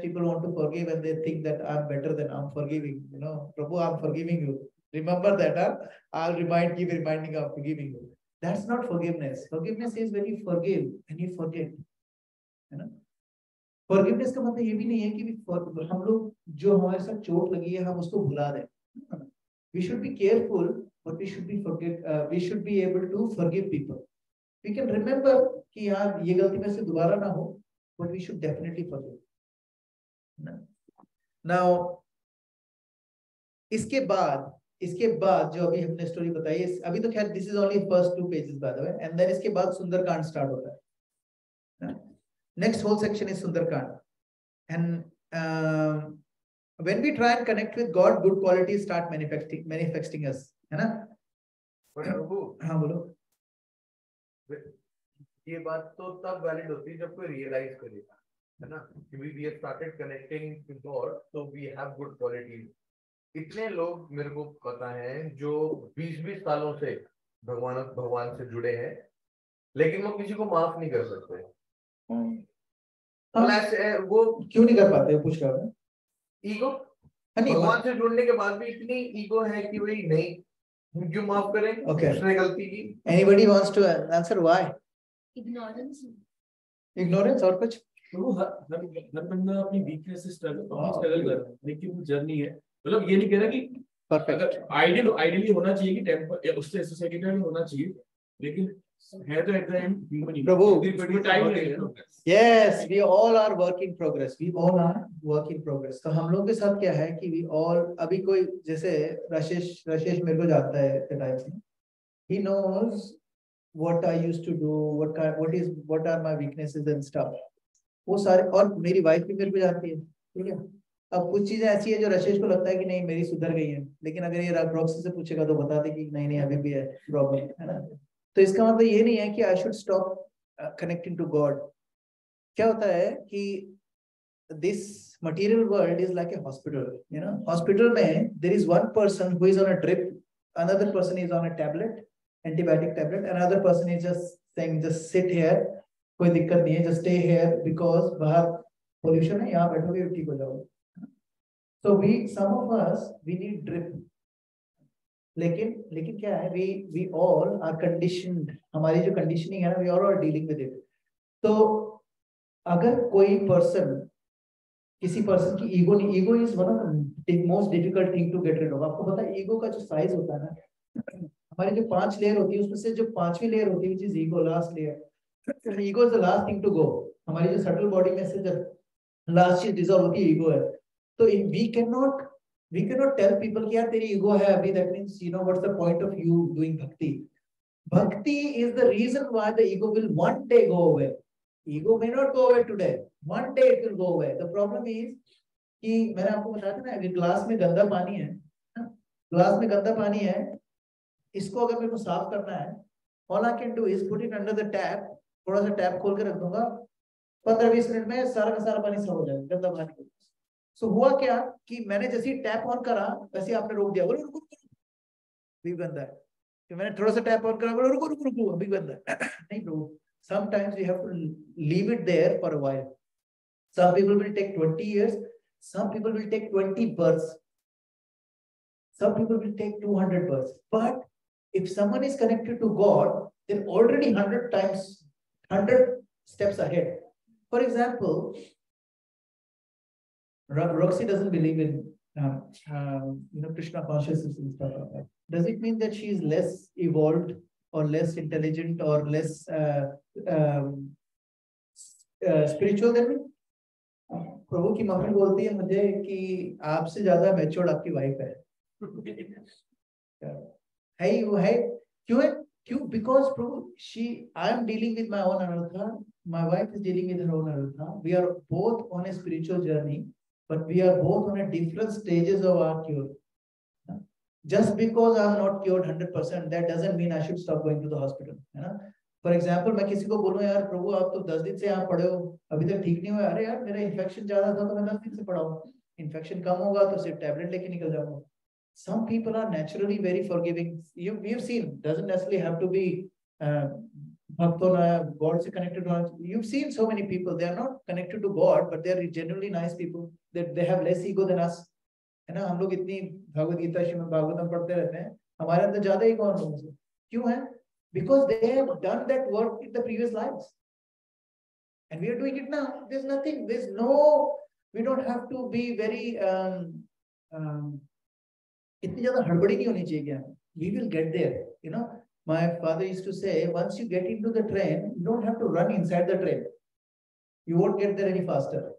people want to forgive and they think that I'm better than I'm forgiving. You know, Prabhu, I'm forgiving you. Remember that, huh? I'll keep reminding of forgiving you. That's not forgiveness. Forgiveness is when you forgive and you forget. You know, forgiveness का मतलब ये भी नहीं है कि हम लोग जो हमारे साथ चोट लगी है हम उसको भुला दें. We should be careful, but we should be able to forgive people. We can remember कि यार ये गलती में से दोबारा ना हो, but we should definitely forgive. Now, इसके बाद जो अभी हमने स्टोरी बताई है, अभी तो खैर this is only first 2 pages by the way, and then इसके बाद सुंदरकांड स्टार्ट होता है. Next whole section is Sundarkand, and when we try and connect with God, good qualities start manifesting us, है ना? हाँ बोलो. ये बात तो तब वैलिड होती है जब कोई रियलाइज करेगा, है ना, कि we have started connecting to God, so we have good qualities. इतने लोग मेरे को पता है जो 20-20 सालों से भगवान से जुड़े हैं, लेकिन वो किसी को माफ नहीं कर सकते. वो क्यों नहीं कर पाते? पूछ रहा हूँ. ईगो. भगवान से जुड़ने के बाद भी इतनी ईगो है कि वही नहीं, हम क्यों माफ करें? उसने गलती की. Anybody wants to answer why? Ignorance और कुछ? तो हर बंदा अपनी वीकनेस से स्ट्रगल कर रहा है, लेकिन वो जर्नी है. मतलब ये नहीं कह रहा कि परफेक्ट आइडियली होना चाहिए कि टेम्पर उससे सोसाइटी में होना चाहिए, लेकिन है तो at the end human he. Prabhu time लगेगा. Yes, we all are work in progress. We all are work in progress. तो हम लोग के साथ क्या है कि we all अभी कोई जैसे राजेश मेरे को जानता है the type में. He knows what I used to do, what are my weaknesses and stuff. वो सारे, और मेरी वाइफ भी मेरे को जानती है, ठीक है. अब कुछ चीजें ऐसी है जो रशेष को लगता है कि नहीं मेरी सुधर गई है, लेकिन अगर ये रॉक्सी से पूछेगा तो बता दे कि नहीं अभी भी है प्रॉब्लम, है ना. तो इसका मतलब ये नहीं है कि I should stop connecting to God. क्या होता है कि this material world is like a hospital. You know, hospital में there is one person who is on a drip, another person is on a tablet, antibiotic tablet, another person is just saying just sit here, कोई दिक्कत नहीं है, just stay here because बाहर pollution है, यहाँ बैठोगे ठीक हो जाओगे. So some of us we need drip. लेकिन क्या है, we all are conditioned. हमारी जो conditioning है ना, we all are dealing with it. तो अगर कोई person, किसी person की ego is one of the most difficult thing to get rid of. आपको पता है ego का जो size होता है ना, हमारी जो 5 layer होती है उसमें से जो 5वीं layer होती है which is ego, last layer. Ego is the last thing to go. हमारी जो subtle body में से जब last चीज dissolve होती है ego है. So we cannot tell people कि यार तेरी ego है अभी, that means you know what's the point of you doing bhakti. Bhakti is the reason why the ego will one day go away. Ego may not go away today, one day it will go away. The problem is कि मैंने आपको बताया था ना, अगर glass में गंदा पानी है, इसको अगर मेरे को साफ करना है, all I can do is put it under the tap, थोड़ा सा टैप खोल के रख दूंगा, 15-20 मिनट में सारा का सारा पानी साफ हो जाएगा गंदा पानी. So हुआ क्या कि मैंने जैसे ही टैप ऑन करा वैसे आपने रोक दिया, बोलो रुको भी गंदा है. तो मैंने थोड़ा सा टैप ऑन करा, बोलो रुको अभी गंदा है. नहीं bro, sometimes we have to leave it there for a while. Some people will take 20 years, some people will take 20 births, some people will take 200 births. But if someone is connected to God, they're already 100 steps ahead. For example, Roxy doesn't believe in Krishna consciousness and stuff like that. Does it mean that she is less evolved or less intelligent or less spiritual than me? प्रभु की mummy बोलती है मुझे कि आपसे ज्यादा matured आपकी wife है. है वो है, क्यों है? क्यों? Because I am dealing with my own anartha, my wife is dealing with her own anartha. We are both on a spiritual journey, but we are both on a different stages of our cure. Just because I am not cured 100%, that doesn't mean I should stop going to the hospital, है ना? For example, मैं किसी को बोलूं यार प्रभु आप तो 10 दिन से यहाँ पड़े हो, अभी तक ठीक नहीं हुआ, अरे यार मेरा इन्फेक्शन ज्यादा था तो मैं 10 दिन से पड़ा हूँ, इन्फेक्शन कम होगा तो सिर्फ टैबलेट लेके निकल जाऊंगा. Some people are naturally very forgiving. You've seen, doesn't necessarily have to be God से connected. You've seen so many people, they are not connected to God, but they are genuinely nice people. They have less ego than us. है ना? हम लोग इतनी भगवद गीता श्रीमद् भागवतम पढ़ते रहते हैं, हमारे अंदर ज्यादा ईगो है लोगों से. क्यों है? Because they have done that work in the previous lives, and we are doing it now. There's nothing. We don't have to be very इतनी ज्यादा हड़बड़ी नहीं होनी चाहिए. क्या? We will get there. You know, my father used to say, once you get into the train, you don't have to run inside the train. You won't get there any faster.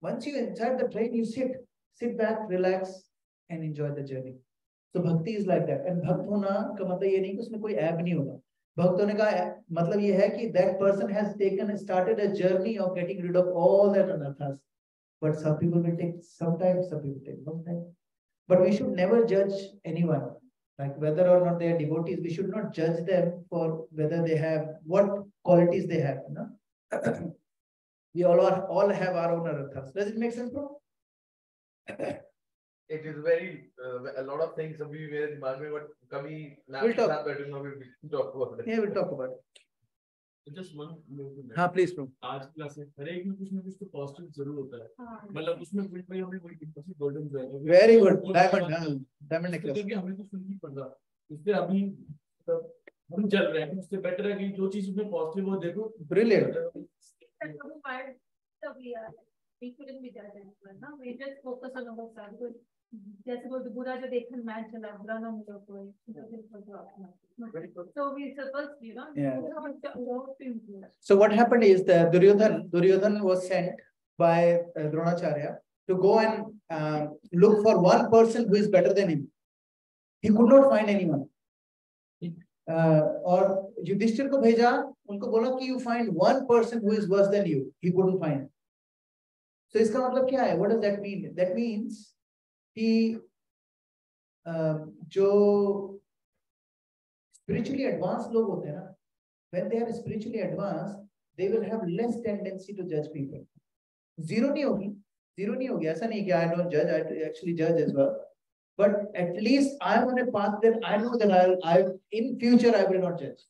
Once you're inside the train, you sit back, relax, and enjoy the journey. So bhakti is like that. And भक्त होना का मतलब ये नहीं कि उसमें कोई app नहीं होगा. भक्त होने का मतलब ये है कि that person has started a journey of getting rid of all that anarthas. But some people will take some time, some people take long time. But we should never judge anyone, like whether or not they are devotees. We should not judge them for whether they have what qualities they have. You know? We all have our own anarthas. Does it make sense, bro? It is very a lot of things अभी मेरे दिमाग में, but कभी We'll talk. बैठूंगा, we'll talk about it. Yeah, we'll talk about it. Just one minute. हाँ, please, bro. आज की class में हर एक में कुछ ना कुछ तो पॉजिटिव जरूर होता है. मतलब उसमें फिट भाई हमें कोई किसी गोल्डन जो है. Very good. Diamond necklace. क्योंकि हमें कुछ नहीं पड़ रहा. इसलिए अभी हम चल रहे हैं. उससे बेटर है कि जो चीज उसमें पॉजिटिव हो देखो. Brilliant. We couldn't be that anyone, no? We just focus on our side. जैसे बोलते बुरा जो देखन मैच चला बुरा ना मिलो कोई. So we supposed, you know. Yeah. To So what happened is that Duryodhan was sent by Dronacharya to go and look for one person who is better than him. He could not find anyone. और युधिष्ठिर को भेजा, उनको बोला कि you find one person who is worse than you. He couldn't find. So इसका मतलब क्या है? What does that mean? That means कि जो spiritually advanced लोग होते हैं ना, when they are spiritually advanced, they will have less tendency to judge people. Zero नहीं होगी. ऐसा नहीं कि I don't judge. I actually judge as well. But at least I am on a path that I know that I in future I will not judge.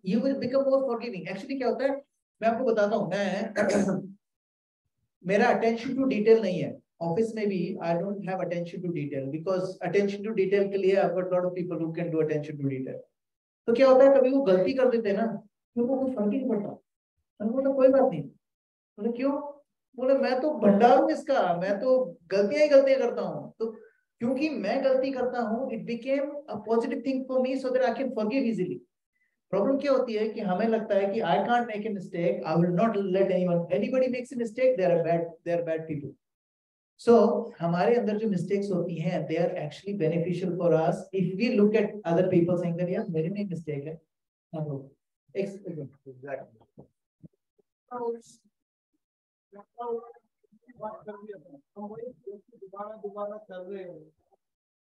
You will become more forgiving. Actually क्या होता है? मैं आपको बताता हूँ. मैं मेरा attention to detail नहीं है. Office में भी I don't have attention to detail because attention to detail के लिए I've got a lot of people who can do attention to detail. तो क्या होता है? कभी वो गलती कर देते हैं ना, तो वो कुछ फर्क ही नहीं पड़ता. तो कोई बात नहीं. बोले क्यों? बोले मैं तो भंडार हूँ इसका, मैं तो गलतियां ही करता हूँ. तो क्योंकि मैं गलती करता हूँ, it became a positive thing for me so that I can forgive easily. Problem क्या होती है कि हमें लगता है कि I can't make a mistake, I will not let anybody makes a mistake, they are bad people. So हमारे अंदर जो mistakes होती हैं, they are actually beneficial for us if we look at other people saying that यार मेरे में एक mistake है. Exactly.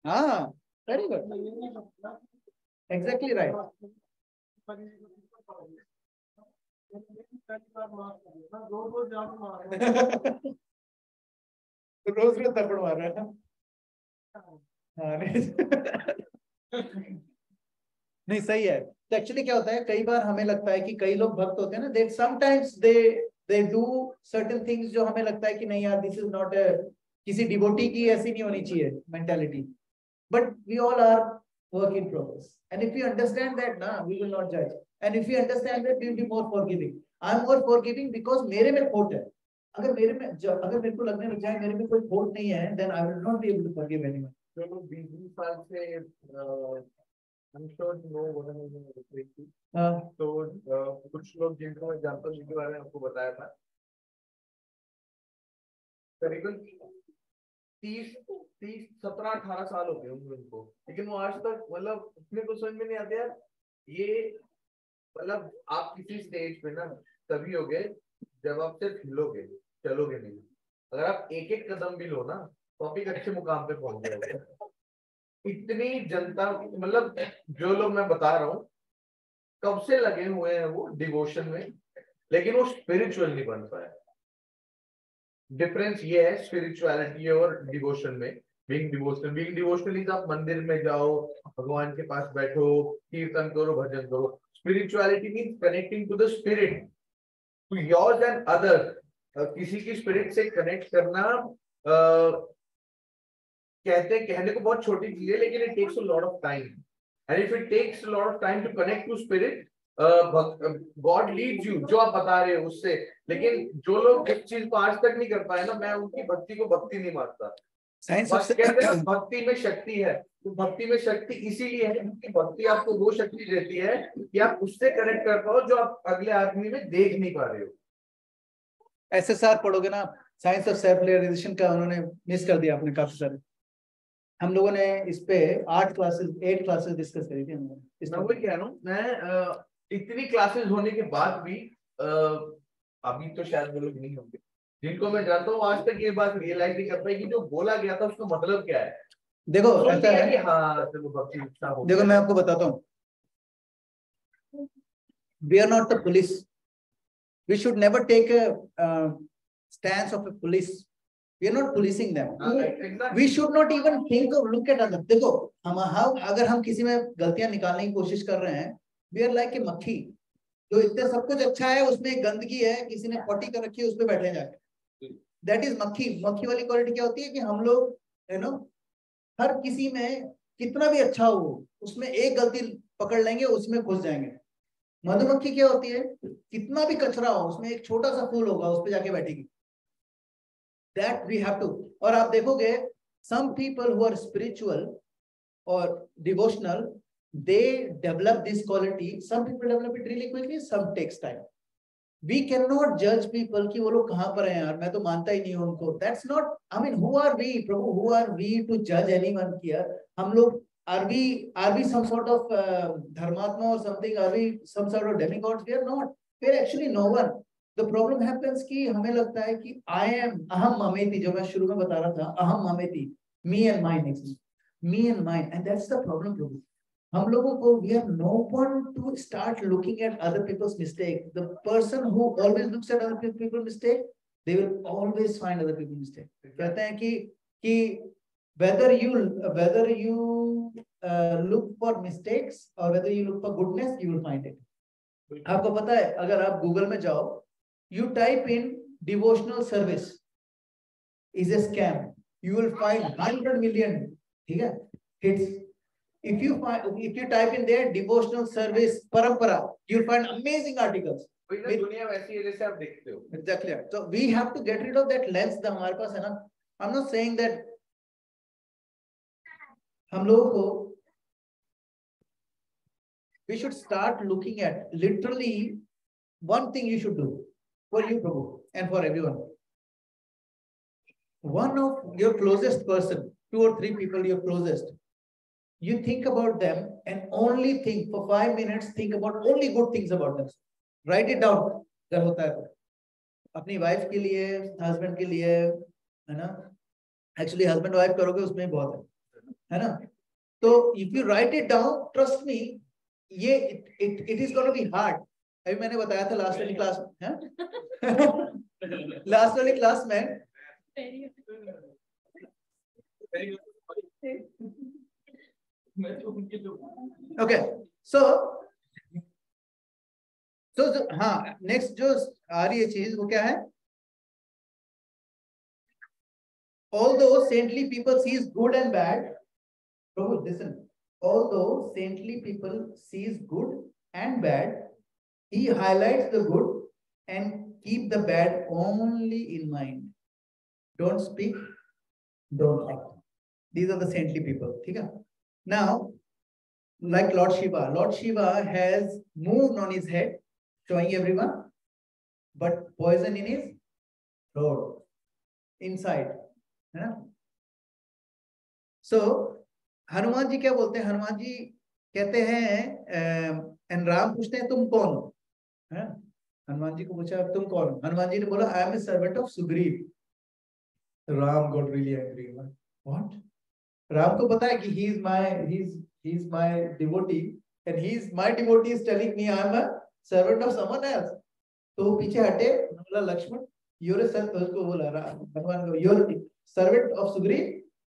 हाँ, very good. Exactly right. रोज थप्पड़ मार रहा है. नहीं सही है. तो एक्चुअली क्या होता है, कई बार हमें लगता है कि कई लोग भक्त होते हैं ना, they sometimes they do certain things जो हमें लगता है कि नहीं यार, this is not a किसी डिवोटी की ऐसी नहीं होनी चाहिए mentality. But we all are work in progress. And if we understand that, ना, we will not judge. And if we understand that, we will be more forgiving. I am more forgiving because मेरे में खोट है. अगर मेरे को लगने लग जाए मेरे में कोई खोट नहीं है, then I will not be able to forgive anyone. चलो 20 साल से I'm sure you know what I'm referring to. तो कुछ लोग जिनको एग्जांपल के बारे में आपको बताया था, करीबन 17-18 साल हो गए होंगे उनको, लेकिन वो आज तक मतलब अपने को समझ में नहीं आते यार ये, मतलब आप किसी स्टेज पे ना तभी हो गए जब आप सिर्फ हिलोगे, चलोगे नहीं। अगर आप एक एक कदम भी लो ना तो आप एक अच्छे मुकाम पे पहुंच जाओगे। इतनी जनता, मतलब जो लोग मैं बता रहा हूँ कब से लगे हुए हैं वो डिवोशन में, लेकिन वो स्पिरिचुअल नहीं बन पाया। डिफरेंस ये है स्पिरिचुअलिटी और डिवोशन में। बीइंग डिवोशनल इज आप मंदिर में जाओ, भगवान के पास बैठो, कीर्तन करो, भजन करो। Spirituality means connecting to the spirit, to yours and other. किसी की स्पिरिट से कनेक्ट करना कहने को बहुत छोटी चीज है, लेकिन it takes a lot of time, and if it takes a lot of time to connect to spirit, God leads you, जो आप बता रहे हो उससे। लेकिन जो लोग इस चीज को आज तक नहीं कर पाए ना, मैं उनकी भक्ति को भक्ति नहीं मानता। भक्ति में शक्ति है, तो भक्ति में शक्ति इसीलिए है क्योंकि भक्ति आपको वो शक्ति देती है कि आप उससे कनेक्ट कर पाओ जो आप अगले आदमी में देख नहीं पा रहे हो। SSR पढ़ोगे ना, साइंस ऑफ सेल्फ रियलाइजेशन का, उन्होंने मिस कर दिया आपने काफी सारे। हम लोगों ने इस पे 8 क्लासेस डिस्कस करी थी हमने। मैं वही कह रहा हूँ, मैं इतनी क्लासेस होने के बाद भी अभी तो शायद वो लोग नहीं होंगे जिनको मैं जानता हूँ आज तक ये बात रियलाइज नहीं कर पाई कि जो बोला गया था उसका मतलब क्या है। देखो ऐसा है कि हाँ चलो भक्ति हो। देखो मैं आपको बताता हूँ, we are not the police, we should never take a stance of a police, we are not policing them, we should not even think of look at others। देखो हम अगर हम किसी में गलतियां निकालने की कोशिश कर रहे हैं, we are like a मक्खी, जो इतने सब कुछ अच्छा है उसमें एक गंदगी है, किसी ने पट्टी कर रखी है उस पर बैठे जाके, दैट इज मक्खी। मक्खी वाली क्वालिटी क्या होती है कि हम लोग यू नो हर किसी में कितना भी अच्छा हो उसमें एक गलती पकड़ लेंगे, उसमें घुस जाएंगे। मधुमक्खी क्या होती है, कितना भी कचरा हो उसमें एक छोटा सा फूल होगा, उस पर जाके बैठेगी। That we have to. और आप देखोगे some people who are spiritual or devotional, they develop this quality, some people develop it really quickly, some takes time। we cannot judge people कि वो लोग कहाँ पर हैं यार, मैं तो मानता ही नहीं हूँ उनको। that's not, I mean who are we Prabhu, who are we to judge anyone here? हम लोग are we some sort of dharmatma or something, are we some sort of demigods? We are not, we are actually no one। the problem happens कि हमें लगता है कि I am अहम ममेति, जो मैं शुरू में बता रहा था, अहम ममेति, me and mine, me and mine, and that's the problem प्रभु। हम लोगों को we have no one to start looking at other people's mistake। the person who always looks at other people's mistake, they will always find other people's mistake। कहते हैं कि whether you look for mistakes or whether you look for goodness, you will find it। आपको पता है अगर आप Google में जाओ, you type in devotional service is a scam, you will find 100 million, ठीक है, hits। if you type in there devotional service parampara, you'll find amazing articles। दुनिया वैसी है जैसे आप देखते हो। Exactly। so we have to get rid of that lens that हमारे पास है ना। I'm not saying that हम लोगों को we should start looking at literally one thing you should do for you Prabhu and for everyone। one of your closest person, 2 or 3 people your closest, you think about them and only think for 5 minutes, think about only good things about them, write it down। अगर होता है तो अपनी wife के लिए, husband के लिए, है ना, एक्चुअली हस्बैंड वाइफ करोगे उसमें बहुत है ना। तो if you write it down, trust me, ये it is gonna be hard. अभी मैंने बताया था लास्ट वाली क्लास में लास्ट वाली क्लास में okay so हाँ, नेक्स्ट जो आ रही है चीज वो क्या है, although saintly people sees good and bad, Prabhu listen, although saintly people sees good and bad, he highlights the good and keep the bad only in mind। don't speak, don't act, these are the saintly people, ठीक है। now like Lord Shiva has moon on his head showing everyone, but poison in his throat inside, है ना। So Hanuman ji क्या बोलते हैं? हनुमान जी कहते हैं and Ram पूछते हैं तुम कौन हो? हनुमान जी को पूछा तुम कौन हो? हनुमान जी ने बोला I am a servant of Sugriv. Ram got really angry. What? Ram को पता है कि he is my devotee and my devotee is telling me I am a servant of someone else. तो वो पीछे हटे. बोला लक्ष्मण you're a servant. उसको बोला भगवान को you're a servant of Sugriv,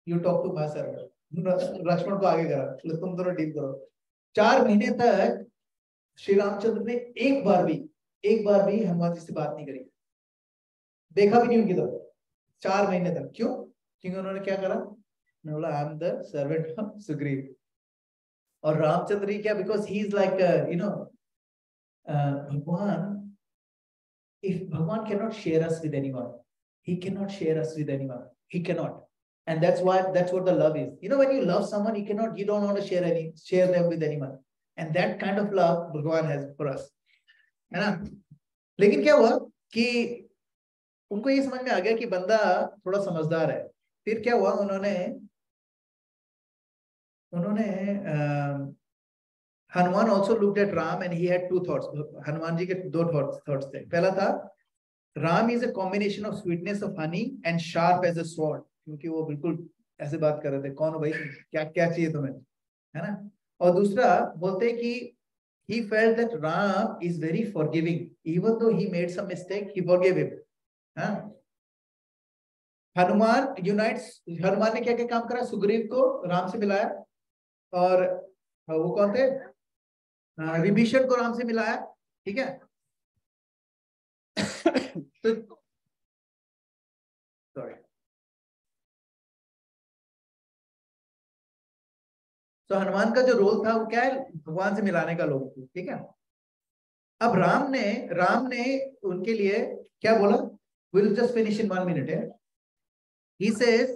you talk to my servant. Lakshman को आगे करा, तुम दोनों डील करो. 4 महीने तक श्री रामचंद्र ने एक बार भी हनुमान जी से बात नहीं करी, देखा भी नहीं उनकी तरफ 4 महीने तक. क्यों? क्योंकि उन्होंने क्या करा? बोला I am the servant of Sugriv. और रामचंद्र ही क्या, because he is like Bhagwan. If Bhagwan cannot share us with anyone, he cannot share us with anyone. He cannot. And that's what the love is. You know, when you love someone, you don't want to share them with anyone. And that kind of love Bhagwan has for us. है ना? लेकिन क्या हुआ कि उनको ये समझ में आ गया कि बंदा थोड़ा समझदार है. फिर क्या हुआ? उन्होंने Hanuman also looked at Ram and he had 2 thoughts. Hanuman ji के 2 thoughts थे. पहला था Ram is a combination of sweetness of honey and sharp as a sword. क्योंकि वो बिल्कुल ऐसे बात कर रहे थे, कौन हो भाई, क्या चाहिए तुम्हें, है ना? और दूसरा बोलते कि he felt that Ram is very forgiving, even though he made some mistake, he forgave him. Hanuman ने क्या क्या काम करा? सुग्रीव को राम से मिलाया, और वो कौन थे? विभीषण को राम से मिलाया. ठीक है. तो हनुमान का जो रोल था वो क्या है? भगवान से मिलाने का लोग. ठीक है. अब राम ने उनके लिए क्या बोला? We'll just finish in 1 minute. He says,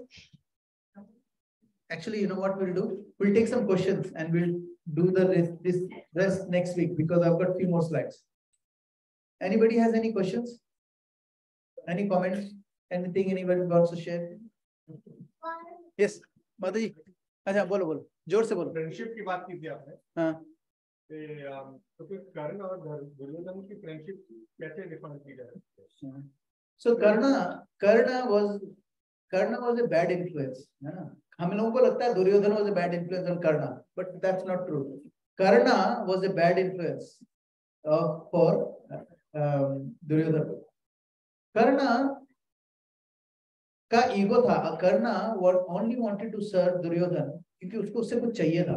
actually, you know what we'll do? We'll take some questions and we'll do this rest next week because I've got 3 more slides. Anybody has any questions? Any comments? Anything anybody wants to share? Yes, माता जी. अच्छा बोलो जोर से बोलो. Friendship की बात की थी आपने. हाँ. तो फिर कर्ण और दुर्योधन की फ्रेंडशिप कैसे डिफाइन की जाए? So Karna was a bad influence, है ना? हम लोगों को लगता है Duryodhan was a bad influence on Karna, but that's not true. Karna was a bad influence for Duryodhan. Karna का ईगो था. Karna only wanted to serve Duryodhan क्योंकि उससे कुछ चाहिए था.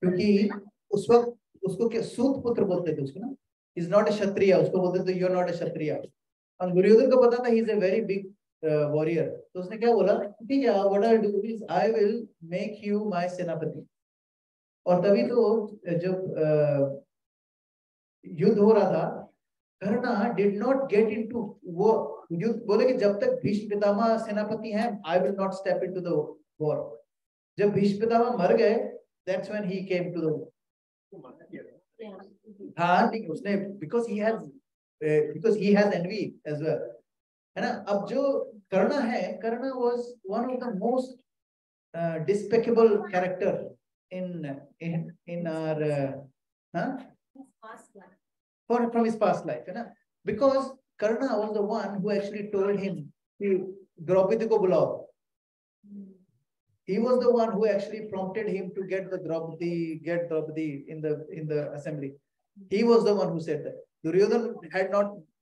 क्योंकि उस वक्त उसको क्या सूत पुत्र बोलते थे उसको ना. He's not a क्षत्रिय. उसको बोलते थे you're not a क्षत्रिय. और दुर्योधन को पता था he is a very big warrior. तो उसने क्या बोला? ठीक है, what I'll do is I will make you my सेनापति. और तभी तो जब युद्ध हो रहा था, Karna did not get into वो युद्ध. बोले कि जब तक भीष्म पितामह सेनापति हैं, I will not step into the war. जब भीष्म पितामह मर गए, that's when he came to the war. हाँ, लेकिन उसने because he has envy as well, है ना? अब जो Karna है, Karna was one of the most despicable character in our from his past life, है ना? Because Karna was the one who actually told him कि द्रौपदी को बुलाओ. He was the one who actually prompted him to get Draupadi in the assembly. He was the one who said that. Duryodhan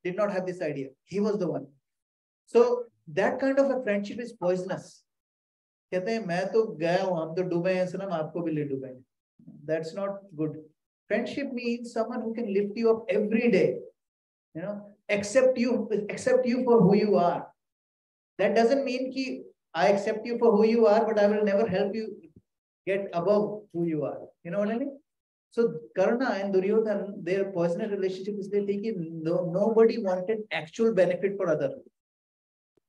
did not have this idea. He was the one. So that kind of a friendship is poisonous. कहते हैं मैं तो गया हूँ, हम तो डूबे हैं, सनम आपको भी ले डूबेंगे. That's not good. Friendship means someone who can lift you up every day. You know, accept you for who you are. That doesn't mean कि I accept you for who you are, but I will never help you get above who you are. You know what I mean? So Karna and Duryodhan, their personal relationship is that nobody wanted actual benefit for others.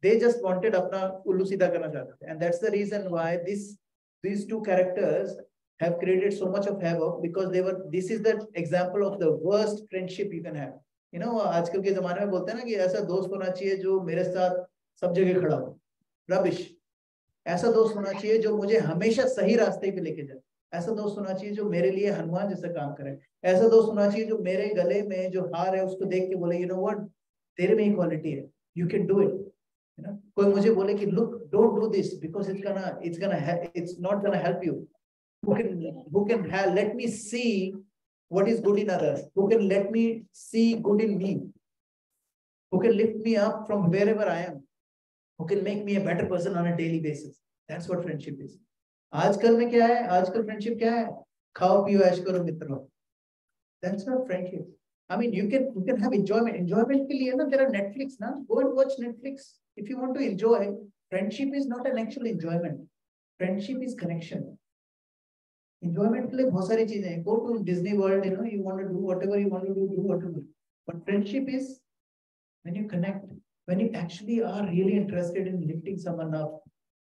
They just wanted apna ullu सीधा करना चाहते थे. And that's the reason why these 2 characters have created so much of havoc, because this is the example of the worst friendship you can have. You know, आजकल के ज़माने में बोलते हैं ना कि ऐसा दोस्त होना चाहिए जो मेरे साथ सब जगह खड़ा हो. Rubbish. ऐसा दोस्त होना चाहिए जो मुझे हमेशा सही रास्ते पे लेके जाए। ऐसा दोस्त होना चाहिए जो मेरे लिए हनुमान जैसा काम करे। ऐसा दोस्त होना चाहिए जो मेरे गले में जो हार है उसको देख के बोले यू नो व्हाट, तेरे में ही क्वालिटी है, यू कैन डू इट। है ना, कोई मुझे बोले कि look don't do this because it's not gonna help you. who can have, let me see what is good in others, who can let me see good in me, who can lift me up from wherever I am, who can make me a better person on a daily basis. That's what friendship is. आजकल में क्या है, आजकल friendship क्या है, खाओ पियो ऐश करो मित्रों। That's not friendship. I mean, you can have enjoyment. Enjoyment के लिए ना, there are Netflix ना, go and watch Netflix if you want to enjoy. Friendship is not an actual enjoyment. Friendship is connection. Enjoyment के लिए बहुत सारी चीजें हैं. Go to Disney World, you know, you want to do whatever you want to do whatever. But friendship is when you connect, when you actually are really interested in lifting someone up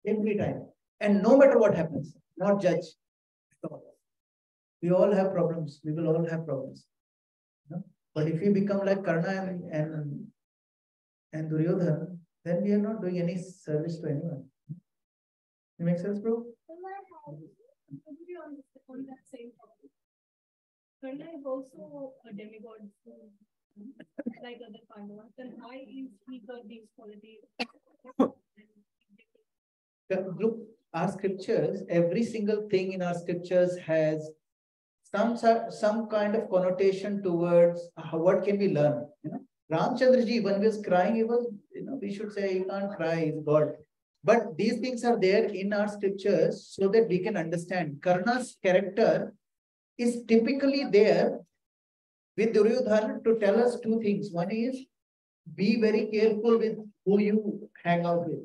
every time, and no matter what happens, not judge. We all have problems. We will all have problems. No? But if we become like Karna and Duryodhana, then we are not doing any service to anyone. It makes sense, bro? On that same topic, Karna is also a demigod, like other Pandavas. Then why is he got these qualities? Look, our scriptures, every single thing in our scriptures has some kind of connotation towards what can we learn. You know, Ramchandra ji, when he was crying, he was, you know, we should say he can't cry, he's God. But these things are there in our scriptures so that we can understand. Karna's character is typically there with Duryodhana to tell us two things. One is, be very careful with who you hang out with.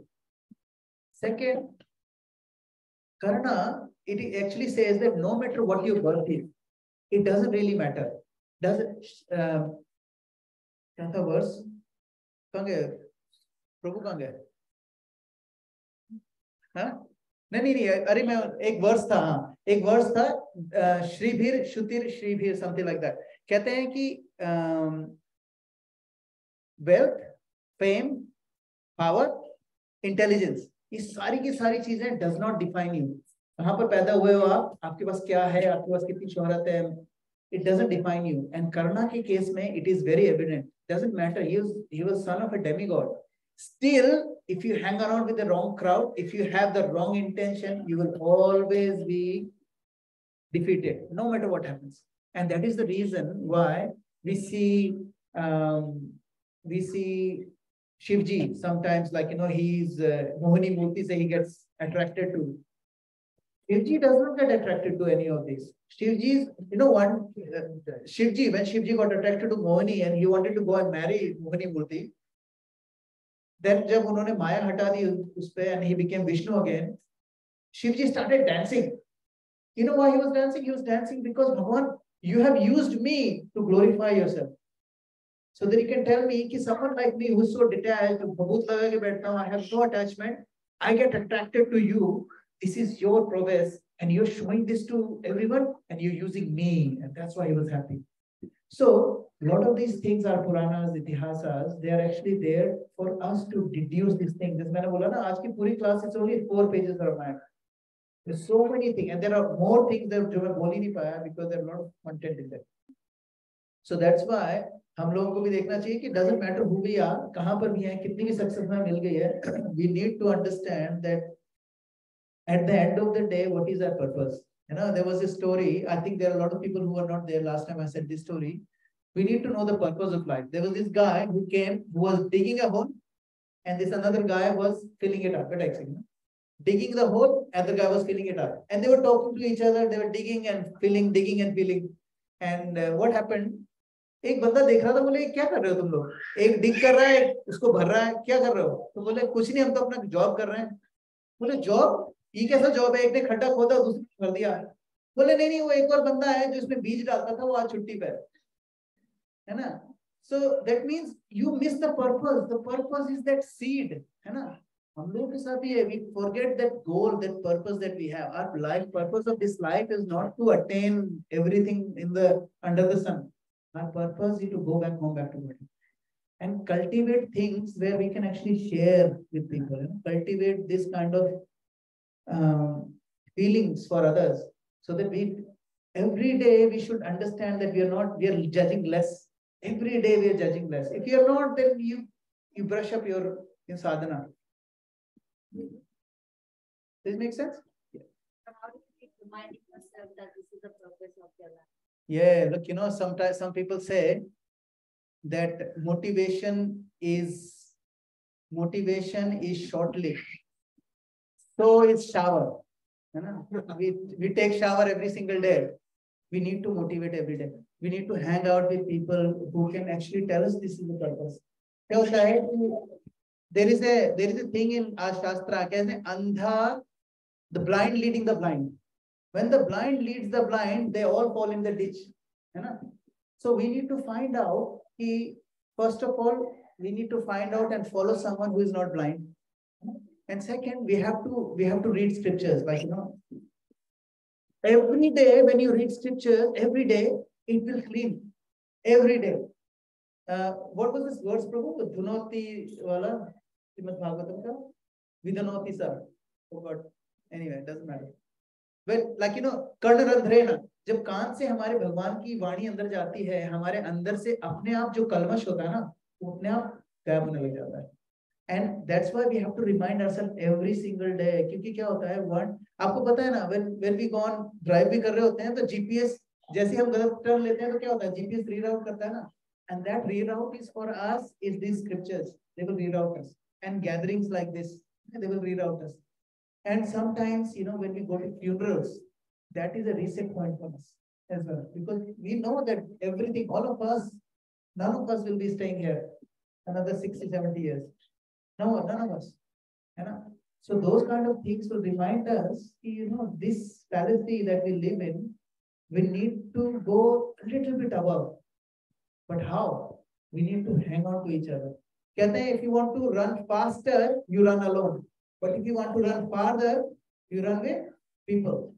Second, Karna, it actually says that no matter what your birth is, it doesn't really matter. Doesn't, क्या था verse? कहाँ गए? प्रभु कहाँ गए? हाँ? नहीं, अरे मैं एक वर्स था, हाँ, एक वर्स था, श्रीभीर श्रुतिर श्रीभीर something like that. कहते हैं कि wealth, fame, power, intelligence, ये सारी की सारी चीजें does not define you. कहाँ पर पैदा हुए हो आप, आपके पास क्या है, आपके पास कितनी शोहरत है, it doesn't define you. And Karna के केस में it is very evident. Doesn't matter. He was son of a demigod. Still, if you hang around with the wrong crowd, if you have the wrong intention, you will always be defeated, no matter what happens. And that is the reason why we see Shivji sometimes, like, you know, he's Mohini Murti, say he gets attracted to. Shivji does not get attracted to any of these. Shivji's, you know, Shivji, when Shivji got attracted to Mohini and he wanted to go and marry Mohini Murti, then जब उन्होंने माया हटा दी उस पे and he became Vishnu again, Shivji started dancing. You know why he was dancing? He was dancing because Bhagavan, you have used me to glorify yourself. So that you can tell me कि someone like me who's so detached, भभूत लगा के बैठता हूँ, I have no attachment, I get attracted to you. This is your progress, and you're showing this to everyone, and you're using me, and that's why he was happy. So a lot of these things are Puranas, Itihasas. They are actually there for us to deduce these things. As मैंने बोला ना, आज की पूरी class is only 4 pages of Ramayana. There's so many things, and there are more things that जो मैं बोल ही नहीं पाया because there are a lot of content in there. So that's why हम लोगों को भी देखना चाहिए कि doesn't matter who we are, कहाँ पर भी हैं, कितनी भी success में मिल गई है, we need to understand that at the end of the day, what is our purpose? You know, there was a story. I think there are a lot of people who were not there last time I said this story. We need to know the purpose of life. There was this guy who came, who was digging a hole, and this another guy was filling it up. Digging the hole, and the guy was filling it up. And they were talking to each other. They were digging and filling, digging and filling. And what happened? एक बंदा देख रहा था, बोले क्या कर रहे हो तुम लोग? एक डिग कर रहा है, उसको भर रहा है, क्या कर रहे हो? तो बोले कुछ नहीं, हम तो अपना जॉब कर रहे हैं. बोले जॉब? ये कैसा जॉब है? एक ने खड्डा खोदा, दूसरे ने भर दिया. बोले नहीं, वो एक और बंदा है जो इसमें बीज डालता था, वो आज छुट्टी पे है ना. So that means you miss the purpose. The purpose is that seed, है ना. हम लोग के साथ भी है, we forget that goal, that purpose that we have. Our life, purpose of this life is not to attain everything in the under the sun. Our purpose is to go back home, back to God, and cultivate things where we can actually share with people. You know? Cultivate this kind of feelings for others, so that we every day we should understand that we are judging less. Every day we are judging less. If you are not, then you brush up your sadhana. Does it make sense? How do you keep reminding yourself that this is the purpose of your life? Yeah, look, sometimes some people say that motivation is short-lived. So is shower. We take shower every single day. We need to motivate every day. We need to hang out with people who can actually tell us this is the purpose. There is a thing in our Shastra, Andha, the blind leading the blind. When the blind leads the blind, they all fall in the ditch. So we need to find out, first of all, we need to find out and follow someone who is not blind. And second, we have to read scriptures. Like, every day when you read scriptures, every day it will clean. Every day. What was this verse, Prabhu? Dhunoti wala, Srimad Bhagavatam ka? Vidhanoti sir. Forgot. Anyway, it doesn't matter. Well, like, कर्णरंध्रेण, जब कान से हमारे भगवान की वाणी अंदर जाती है, हमारे अंदर से अपने आप जो कलमश होता है ना, वो अपने आप गायब होने लग जाता है. And that's why we have to remind ourselves every single day. क्योंकि क्या होता है, one, आपको पता है ना, when we go on drive भी कर रहे होते हैं, तो GPS जैसे हम गलत टर्न लेते हैं तो क्या होता है, GPS reroute करता है ना. And that reroute is for us is these scriptures. They will reroute us. And gatherings like this, they will reroute us. And sometimes, when we go to funerals, that is a reset point for us as well. Because we know that everything, all of us, none of us will be staying here another 60, 70 years. No, none of us. So those kind of things will remind us, this fallacy that we live in, we need to go a little bit above. But how? We need to hang on to each other. If you want to run faster, you run alone. But if you want to run farther, you run with people.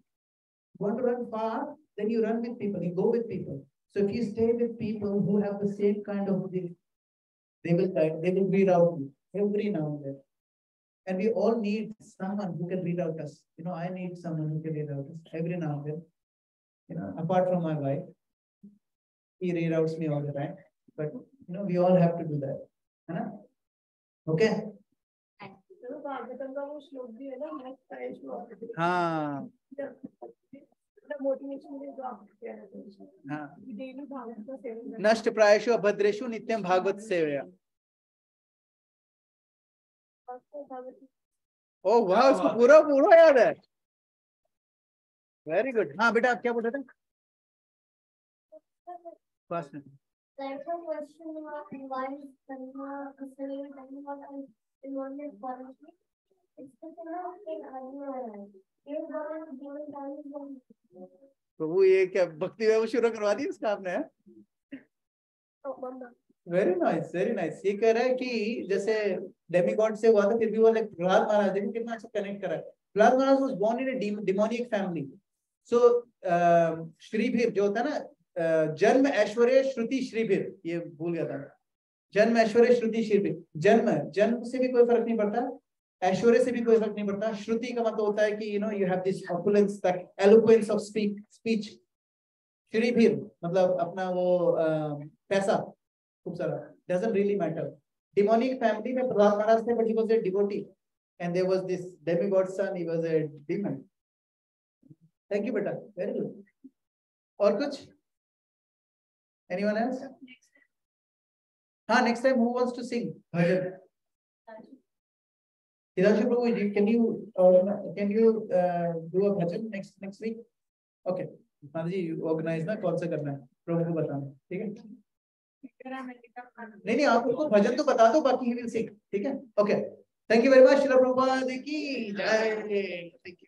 If you want to run far, then you run with people. You go with people. So if you stay with people who have the same kind of thing, they will reroute you every now and then. And we all need someone who can reroute us. I need someone who can reroute us every now and then. Apart from my wife, he reroutes me all the time. But we all have to do that. Okay. हाँ नष्ट प्रायेषु अभद्रेषु नित्यं भागवत सेवया. ओ वाह, उसको पूरा याद है. Very good. हाँ बेटा, आप क्या बोल रहे थे? फर्स्ट प्रभु, ये क्या भक्ति व्यव शुरू करवा दी उसका आपने? Very nice, very nice. ये कह रहा है कि जैसे डेमिगॉड से हुआ था, फिर भी वो प्रहलाद महाराज, देखो कितना अच्छा कनेक्ट करा है. Prahlad Maharaj was born in a demonic family. So श्रीभीर जो होता है ना, जन्म ऐश्वर्य श्रुति श्रीभीर, ये भूल गया था. जन्म ऐश्वर्य श्रुति श्रीभीर. जन्म से भी कोई फर्क नहीं पड़ता, ऐश्वर्य से भी कोई फर्क नहीं पड़ता. श्रुति का मतलब होता है कि you have this opulence, that eloquence of speech. श्रीभीर मतलब अपना वो पैसा खूब सारा. Doesn't really matter. Demonic family में प्रहलाद महाराज थे, but he was a devotee, and there was this demigod son, he was a demon. Thank you बेटा, वेरी गुड. और कुछ? Anyone else? Next time, who wants to sing? Hidanshu Prabhu, can you do a bhajan next week? Okay. Madhaji, you organize ना, कौन सा करना है प्रभु को बताना, ठीक है? नहीं, आप उसको भजन तो बता दो, बाकी he will sing, ठीक है? Okay. Thank you very much. Srila Prabhupada की जय.